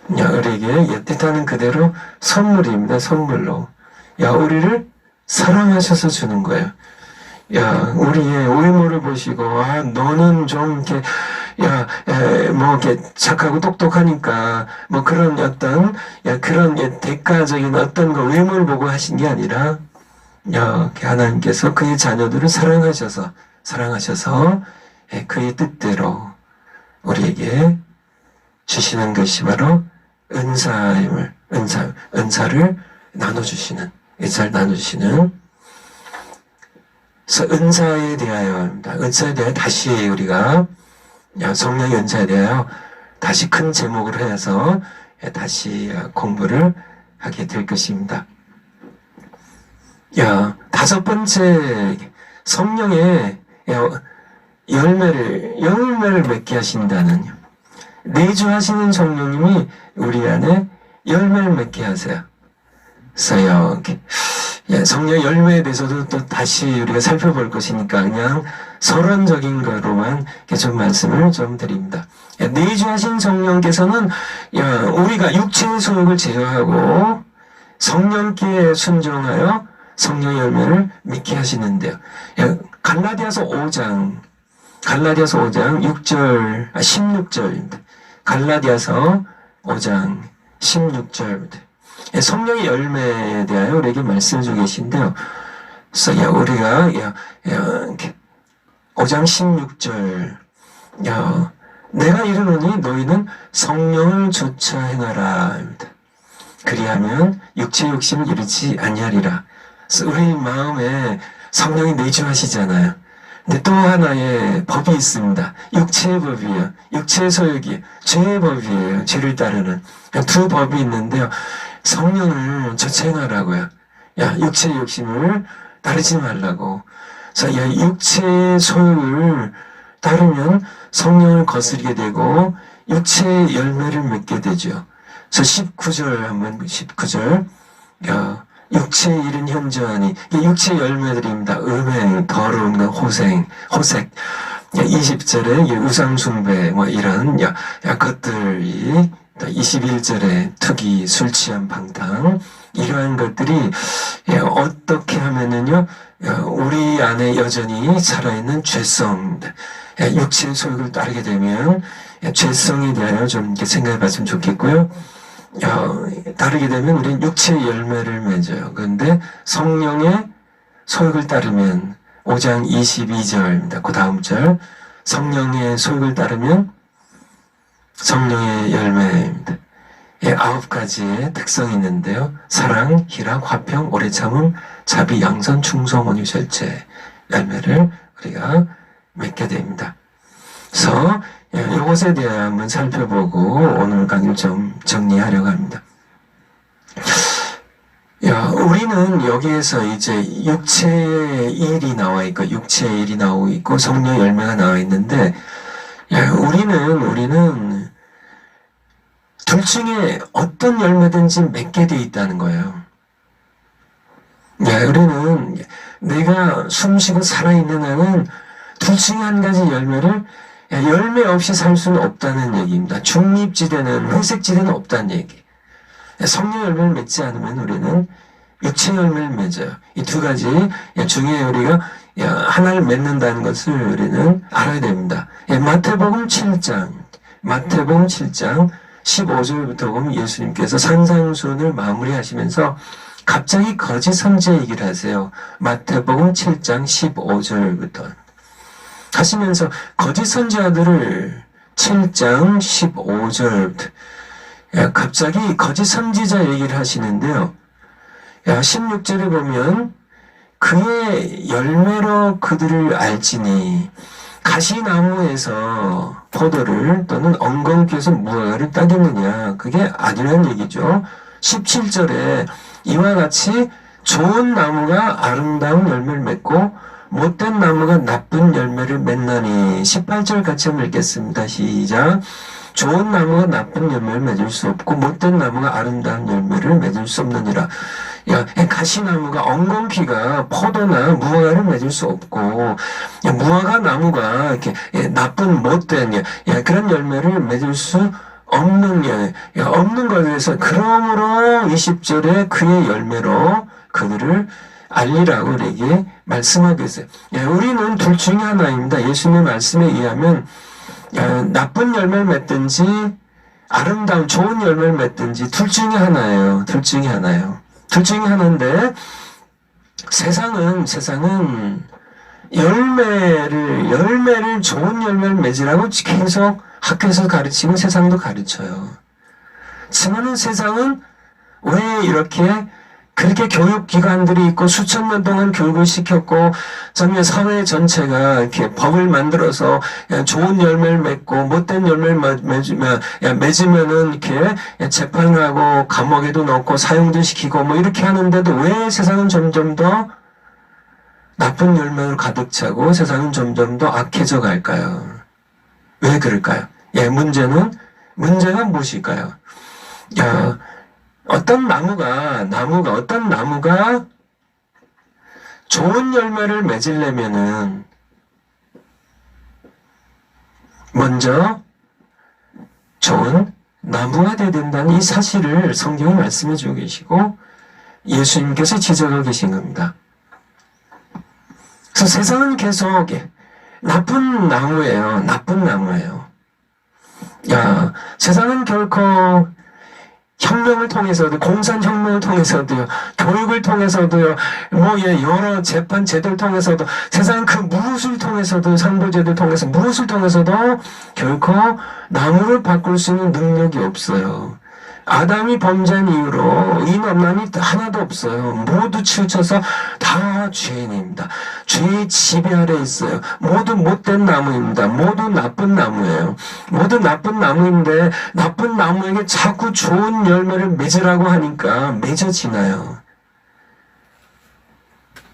우리에게 뜻하는 그대로 선물입니다. 선물로. 우리를 사랑하셔서 주는 거예요. 우리의 외모를 보시고, 너는 좀 이렇게 착하고 똑똑하니까, 그런 그런 대가적인 어떤 외모를 보고 하신 게 아니라, 하나님께서 그의 자녀들을 사랑하셔서, 그의 뜻대로 우리에게 주시는 것이 바로 은사를 나눠주시는. 그래서 은사에 대하여입니다. 은사에 대하여 다시 우리가 성령의 은사에 대하여 다시 큰 제목을 해서 다시 공부를 하게 될 것입니다. 다섯 번째, 성령의 열매를 맺게 하신다는, 내주하시는 성령님이 우리 안에 열매를 맺게 하세요. 그래서 성령 열매에 대해서도 또 다시 우리가 살펴볼 것이니까 그냥 서론적인 거로만 좀 말씀을 좀 드립니다. 내주하신 성령께서는 우리가 육체의 소욕을 제어하고 성령께 순종하여 성령의 열매를 맺게 하시는데요. 갈라디아서 5장 16절입니다. 갈라디아서 5장 16절입니다. 성령의 열매에 대하여 우리에게 말씀을 주고 계신데요. 그래서 우리가 5장 16절, 내가 이르노니 너희는 성령을 조차 행하라. 그리하면 육체 욕심을 이루지 아니하리라. 그래서 우리 마음에 성령이 내주하시잖아요. 근데 또 하나의 법이 있습니다. 육체의 법이에요. 육체의 소욕이 죄의 법이에요. 죄를 따르는 두 법이 있는데요. 성령을 조차 행하라고요. 육체의 욕심을 따르지 말라고. 그래서 육체의 소욕을 따르면 성령을 거스르게 되고 육체의 열매를 맺게 되죠. 그래서 19절 육체의 일은 현저하니, 육체의 열매들입니다. 음행, 더러운 것, 호색. 20절에 우상숭배 이런 것들이, 21절에 투기, 술 취한 방탕, 이러한 것들이 어떻게 하면은요, 우리 안에 여전히 살아있는 죄성입니다. 육체의 소욕을 따르게 되면 죄성에 대하여 좀 이렇게 생각해 봤으면 좋겠고요. 따르게 되면 우리는 육체의 열매를 맺어요. 그런데 성령의 소욕을 따르면 5장 22절입니다. 그 다음 절, 성령의 소욕을 따르면 성령의 열매입니다. 9가지의 특성이 있는데요. 사랑, 희락, 화평, 오래 참음, 자비, 양선, 충성, 온유, 절제 열매를 우리가 맺게 됩니다. 그래서 이것에 대해 한번 살펴보고 오늘 강의를 좀 정리하려고 합니다. 우리는 여기에서 이제 육체의 일이 나와 있고, 육체의 일이 나오고 있고, 성령의 열매가 나와 있는데, 우리는 둘 중에 어떤 열매든지 맺게 돼 있다는 거예요. 우리는 내가 숨쉬고 살아있는 한은 둘 중에 한 가지 열매를 열매 없이 살 수는 없다는 얘기입니다. 중립지대는, 회색지대는 없다는 얘기. 성령 열매를 맺지 않으면 우리는 육체 열매를 맺어요. 이 두 가지 중에 우리가 하나를 맺는다는 것을 우리는 알아야 됩니다. 마태복음 7장 15절부터 보면 예수님께서 산상수훈을 마무리하시면서 갑자기 거짓 선지자 얘기를 하세요. 마태복음 7장 15절부터 하시면서 거짓 선지자들을 7장 15절부터 갑자기 거짓 선지자 얘기를 하시는데요. 16절에 보면 그의 열매로 그들을 알지니 가시나무에서 포도를 또는 엉겅퀴에서 무화과를 따겠느냐, 그게 아니라는 얘기죠. 17절에 이와 같이 좋은 나무가 아름다운 열매를 맺고 못된 나무가 나쁜 열매를 맺나니. 18절 같이 한번 읽겠습니다. 시작. 좋은 나무가 나쁜 열매를 맺을 수 없고 못된 나무가 아름다운 열매를 맺을 수 없느니라. 가시나무가 엉겅퀴가 포도나 무화과를 맺을 수 없고, 무화과 나무가 이렇게 나쁜 못된 그런 열매를 맺을 수 없는 것에서, 그러므로 20절에 그의 열매로 그들을 알리라고 우리에게 말씀하고 있어요. 우리는 둘 중에 하나입니다. 예수님의 말씀에 의하면 나쁜 열매를 맺든지 아름다운 좋은 열매를 맺든지 둘 중에 하나예요. 둘 중에 하나인데, 세상은 열매를 좋은 열매를 맺으라고 계속 학교에서 가르치고 세상도 가르쳐요. 하지만 세상은 왜 이렇게 그렇게 교육기관들이 있고 수천 년 동안 교육을 시켰고 정말 사회 전체가 이렇게 법을 만들어서 좋은 열매를 맺고 못된 열매를 맺으면은 이렇게 재판을 하고 감옥에도 넣고 사형도 시키고 뭐 이렇게 하는데도 왜 세상은 점점 더 나쁜 열매로 가득 차고 세상은 점점 더 악해져 갈까요? 왜 그럴까요? 문제가 무엇일까요? 어떤 나무가 좋은 열매를 맺으려면은 먼저 좋은 나무가 되어야 된다는 이 사실을 성경이 말씀해 주고 계시고 예수님께서 지적하고 계신 겁니다. 그래서 세상은 계속 나쁜 나무예요. 세상은 결코 혁명을 통해서도, 공산혁명을 통해서도요, 교육을 통해서도요, 여러 재판 제도를 통해서도, 세상 그 무엇을 통해서도, 상보제도를 통해서 무엇을 통해서도 결코 나무를 바꿀 수 있는 능력이 없어요. 아담이 범죄한 이후로 이 만남이 하나도 없어요. 모두 치우쳐서 다 죄인입니다. 죄의 지배 아래 있어요. 모두 못된 나무입니다. 모두 나쁜 나무예요. 모두 나쁜 나무인데 나쁜 나무에게 자꾸 좋은 열매를 맺으라고 하니까 맺어지나요?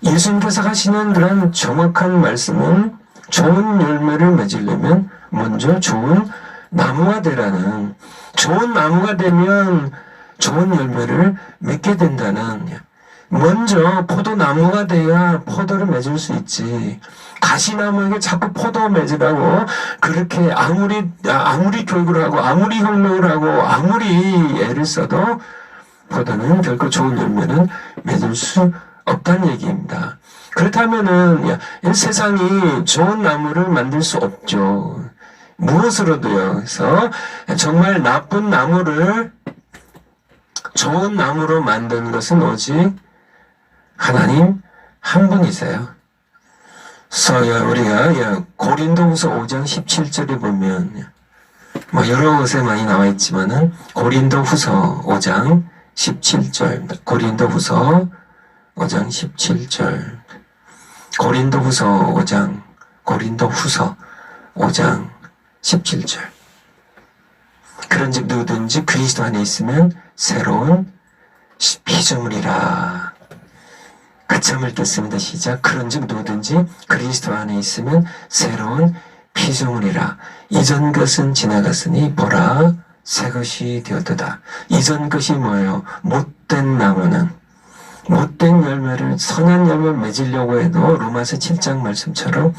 예수님께서 하시는 그런 정확한 말씀은 좋은 열매를 맺으려면 먼저 좋은 나무가 되라는, 좋은 나무가 되면 좋은 열매를 맺게 된다는, 먼저 포도나무가 돼야 포도를 맺을 수 있지. 가시나무에게 자꾸 포도 맺으라고 그렇게 아무리 교육을 하고 아무리 혁명을 하고 아무리 애를 써도 포도는 결코 좋은 열매는 맺을 수 없다는 얘기입니다. 그렇다면은 세상이 좋은 나무를 만들 수 없죠. 무엇으로도요. 그래서 정말 나쁜 나무를 좋은 나무로 만드는 것은 오직 하나님 한 분이세요. 그래서 우리가 고린도후서 5장 17절에 보면 여러 곳에 많이 나와 있지만은 고린도후서 5장 17절, 고린도후서 5장 17절, 고린도후서 5장 17절. 그런즉 누구든지 그리스도 안에 있으면 새로운 피조물이라. 그참을 뜯습니다. 시작. 그런즉 누구든지 그리스도 안에 있으면 새로운 피조물이라. 이전 것은 지나갔으니 보라 새 것이 되었도다. 이전 것이 뭐예요? 못된 나무는 못된 열매를, 선한 열매를 맺으려고 해도 로마서 7장 말씀처럼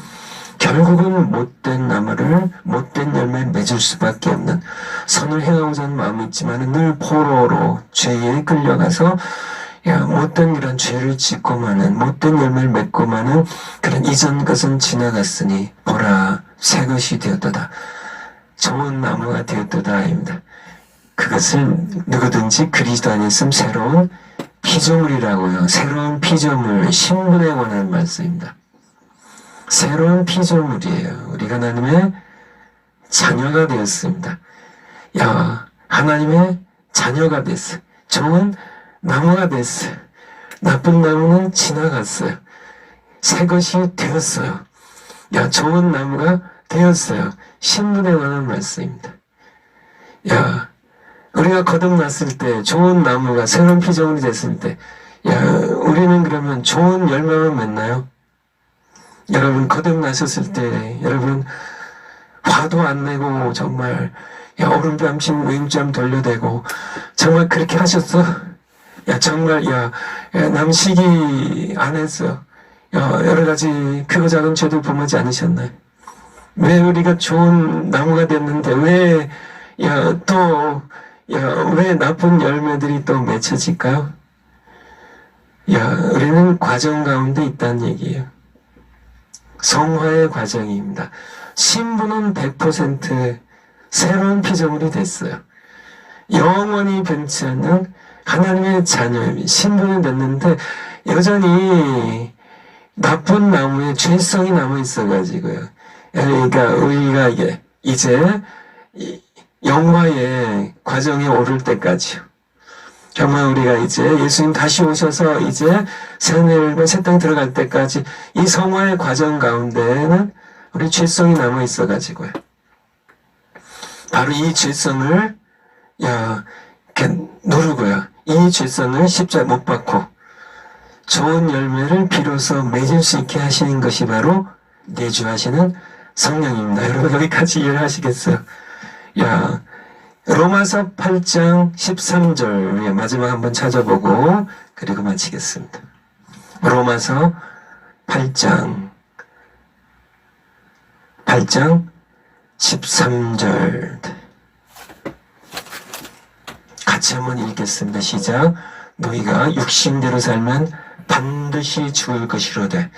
결국은 못된 나무를 못된 열매를 맺을 수밖에 없는, 선을 행하고자 하는 마음이 있지만 늘 포로로 죄에 끌려가서 못된 그런 죄를 짓고 마는, 못된 열매를 맺고 마는 그런 이전 것은 지나갔으니 보라 새 것이 되었도다. 좋은 나무가 되었도다입니다. 그것을 누구든지 그리스도 안에 있으면 새로운 피조물이라고요. 새로운 피조물, 신분에 관한 말씀입니다. 새로운 피조물이에요. 우리가 하나님의 자녀가 되었습니다. 하나님의 자녀가 됐어요. 좋은 나무가 됐어요. 나쁜 나무는 지나갔어요. 새 것이 되었어요. 좋은 나무가 되었어요. 신분에 관한 말씀입니다. 우리가 거듭났을 때, 좋은 나무가 새로운 피조물이 됐을 때, 우리는 그러면 좋은 열매만 맺나요? 여러분 거듭나셨을 때 여러분 화도 안 내고 정말 오른뺨 치고 왼뺨 돌려대고 정말 그렇게 하셨어? 정말 남시기 안 했어. 여러 가지 크고 작은 죄도 범하지 않으셨나요? 왜 우리가 좋은 나무가 됐는데 왜 나쁜 열매들이 또 맺혀질까요? 우리는 과정 가운데 있다는 얘기예요. 성화의 과정입니다. 신분은 100% 새로운 피조물이 됐어요. 영원히 변치 않는 하나님의 자녀입니다. 신분은 됐는데 여전히 나쁜 나무에 죄성이 남아있어가지고요. 그러니까 우리가 이제 영화의 과정에 오를 때까지요. 정말 우리가 이제 예수님 다시 오셔서 이제 새하늘과 새 땅 들어갈 때까지 이 성화의 과정 가운데에는 우리 죄성이 남아 있어가지고요. 바로 이 죄성을 이렇게 누르고요. 이 죄성을 십자가 못 박고 좋은 열매를 비로소 맺을 수 있게 하시는 것이 바로 내주하시는 성령입니다. 여러분 여기까지 이해하시겠어요? 로마서 8장 13절 마지막 한번 찾아보고 그리고 마치겠습니다. 로마서 8장 13절 같이 한번 읽겠습니다. 시작. 너희가 육신대로 살면 반드시 죽을 것이로되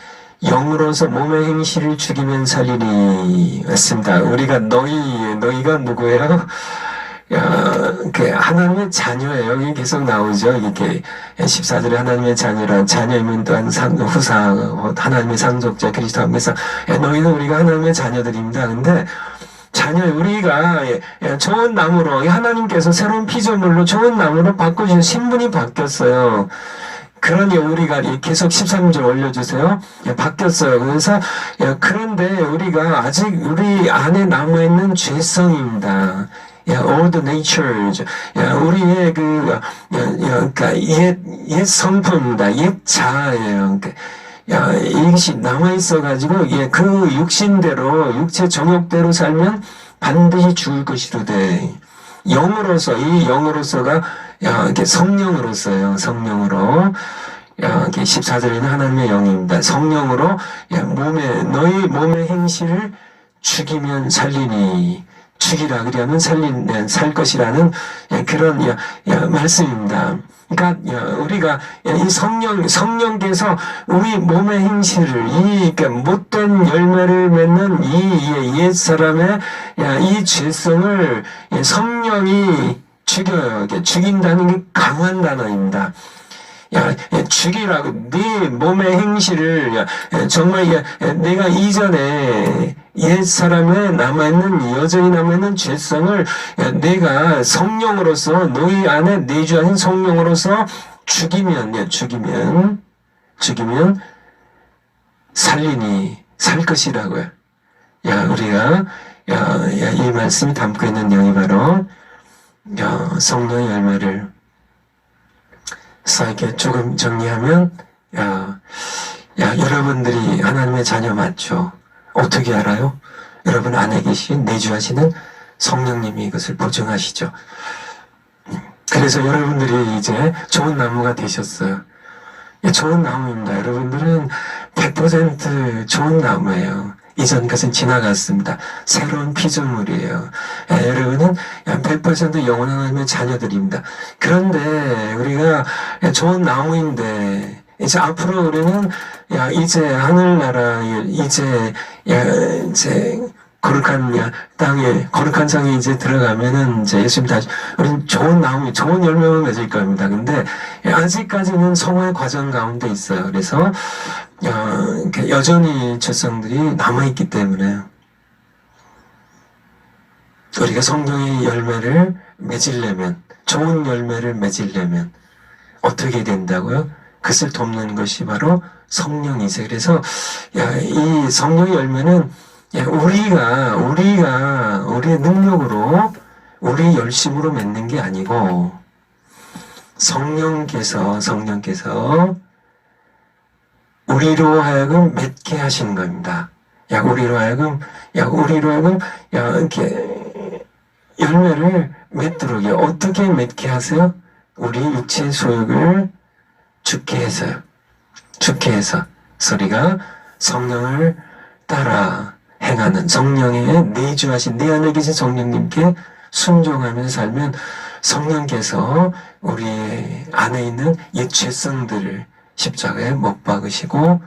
영으로서 몸의 행실을 죽이면 살리니. 맞습니다. 우리가 너희가 누구예요? 하나님의 자녀예요. 여기 계속 나오죠. 이게 14절에 하나님의 자녀란 자녀이면 또한 후사 하나님의 상속자 그리스도 안에서 너희는 우리가 하나님의 자녀들입니다. 근데 자녀 우리가 좋은 나무로 하나님께서 새로운 피조물로 좋은 나무로 바꾸신 신분이 바뀌었어요. 그러니 우리가 계속 13절 올려주세요. 바뀌었어요. 그래서 그런데 우리가 아직 우리 안에 남아있는 죄성입니다. old natures. 우리의 그러니까 옛 성품입니다. 옛 자아예요. 이것이 남아있어가지고, 그 육신대로, 육체 정욕대로 살면 반드시 죽을 것이로되, 영으로서, 이 영으로서가, 이렇게 성령으로서요, 성령으로. 이렇게 14절에는 하나님의 영입니다. 성령으로, 너희 몸의 행실을 죽이면 살리니, 죽이라 그러면 살 것이라는 그런 말씀입니다. 그러니까 우리가 이 성령께서 우리 몸의 행실을 그러니까 못된 열매를 맺는 이 옛 사람의 이 죄성을 성령이 죽여요. 죽인다는 게 강한 단어입니다. 죽이라고 네 몸의 행실을 정말 내가 이전에 옛 사람에 여전히 남아있는 죄성을 내가 성령으로서 너희 안에 내주하신 성령으로서 죽이면 살 것이라고요. 우리가 이 말씀이 담고 있는 내용이 바로 성령의 열매를 이렇게 조금 정리하면 여러분들이 하나님의 자녀 맞죠? 어떻게 알아요? 여러분 안에 계신 내주하시는 성령님이 이것을 보증하시죠. 그래서 여러분들이 이제 좋은 나무가 되셨어요. 좋은 나무입니다. 여러분들은 100% 좋은 나무예요. 이전 것은 지나갔습니다. 새로운 피조물이에요. 여러분은 100% 영원한 하나님의 자녀들입니다. 그런데 우리가 좋은 나무인데 이제 앞으로 우리는 이제 하늘나라 이제 거룩한 땅에 거룩한 상에 이제 들어가면은 이제 예수님 다시 우리는 좋은 나무 좋은 열매만 맺을 겁니다. 근데 아직까지는 성화의 과정 가운데 있어요. 그래서 여전히 죄성들이 남아있기 때문에 우리가 성령의 열매를 맺으려면 좋은 열매를 맺으려면 어떻게 된다고요? 그것을 돕는 것이 바로 성령이세요. 그래서 이 성령의 열매는 우리가 우리의 능력으로 우리의 열심으로 맺는 게 아니고 성령께서 우리로 하여금 맺게 하시는 겁니다. 우리로 하여금 이렇게 열매를 맺도록 어떻게 맺게 하세요? 우리 육체의 소욕을 죽게 해서요. 우리가 성령을 따라 행하는 성령의 내주하신 내 안에 계신 성령님께 순종하면서 살면 성령께서 우리 안에 있는 옛 죄성들을 십자가에 못 박으시고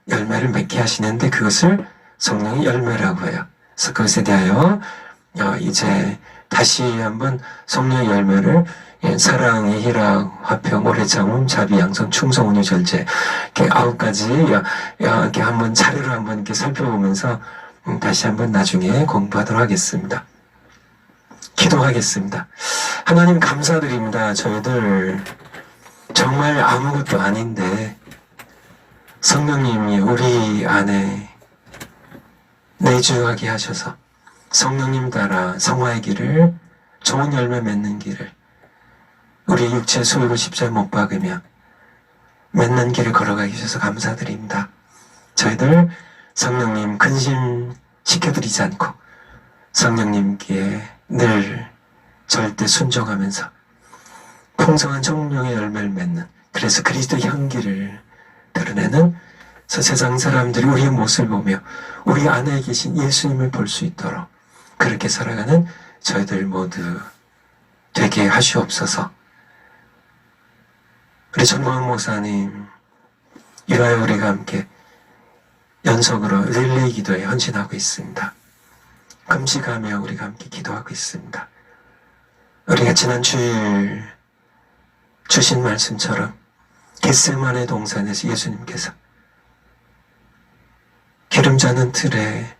열매를 맺게 하시는데 그것을 성령의 열매라고 해요. 그래서 그것에 대하여 이제 다시 한번 성령의 열매를 사랑, 희락, 화평, 오래 참음, 자비, 양선, 충성, 온유, 절제 이렇게 9가지 이렇게 한번 차례로 한번 이렇게 살펴보면서 다시 한번 나중에 공부하도록 하겠습니다. 기도하겠습니다. 하나님 감사드립니다. 저희들 정말 아무것도 아닌데 성령님이 우리 안에 내주하게 하셔서 성령님 따라 성화의 길을, 좋은 열매 맺는 길을, 우리 육체 수욕을 십자에 못 박으며 맺는 길을 걸어가게 해주셔서 감사드립니다. 저희들 성령님 근심시켜드리지 않고 성령님께 늘 절대 순종하면서 풍성한 정령의 열매를 맺는, 그래서 그리스도의 향기를 드러내는 세상 사람들이 우리의 모습을 보며 우리 안에 계신 예수님을 볼 수 있도록 그렇게 살아가는 저희들 모두 되게 하시옵소서. 우리 전광 목사님 일화에 우리가 함께 연속으로 릴레이 기도에 헌신하고 있습니다. 금식하며 우리가 함께 기도하고 있습니다. 우리가 지난 주일 주신 말씀처럼 겟세마네 동산에서 예수님께서 기름자는 틀에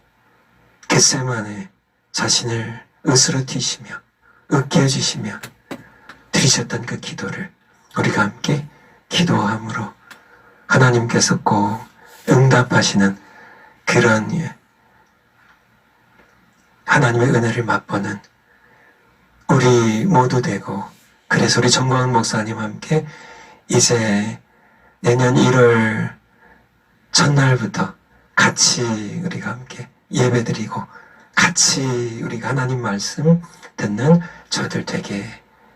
겟세마네 자신을 으스러티시며 으깨어주시며 드리셨던 그 기도를 우리가 함께 기도함으로 하나님께서 꼭 응답하시는 그런 하나님의 은혜를 맛보는 우리 모두 되고, 그래서 우리 정광훈 목사님과 함께 이제 내년 1월 첫날부터 같이 우리가 함께 예배드리고 같이 우리가 하나님 말씀 듣는 저들 되게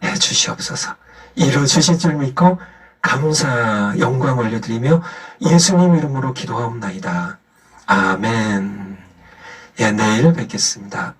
해 주시옵소서. 이루어 주실 줄 믿고 감사 영광 올려드리며 예수님 이름으로 기도하옵나이다. 아멘. 예, 내일 뵙겠습니다.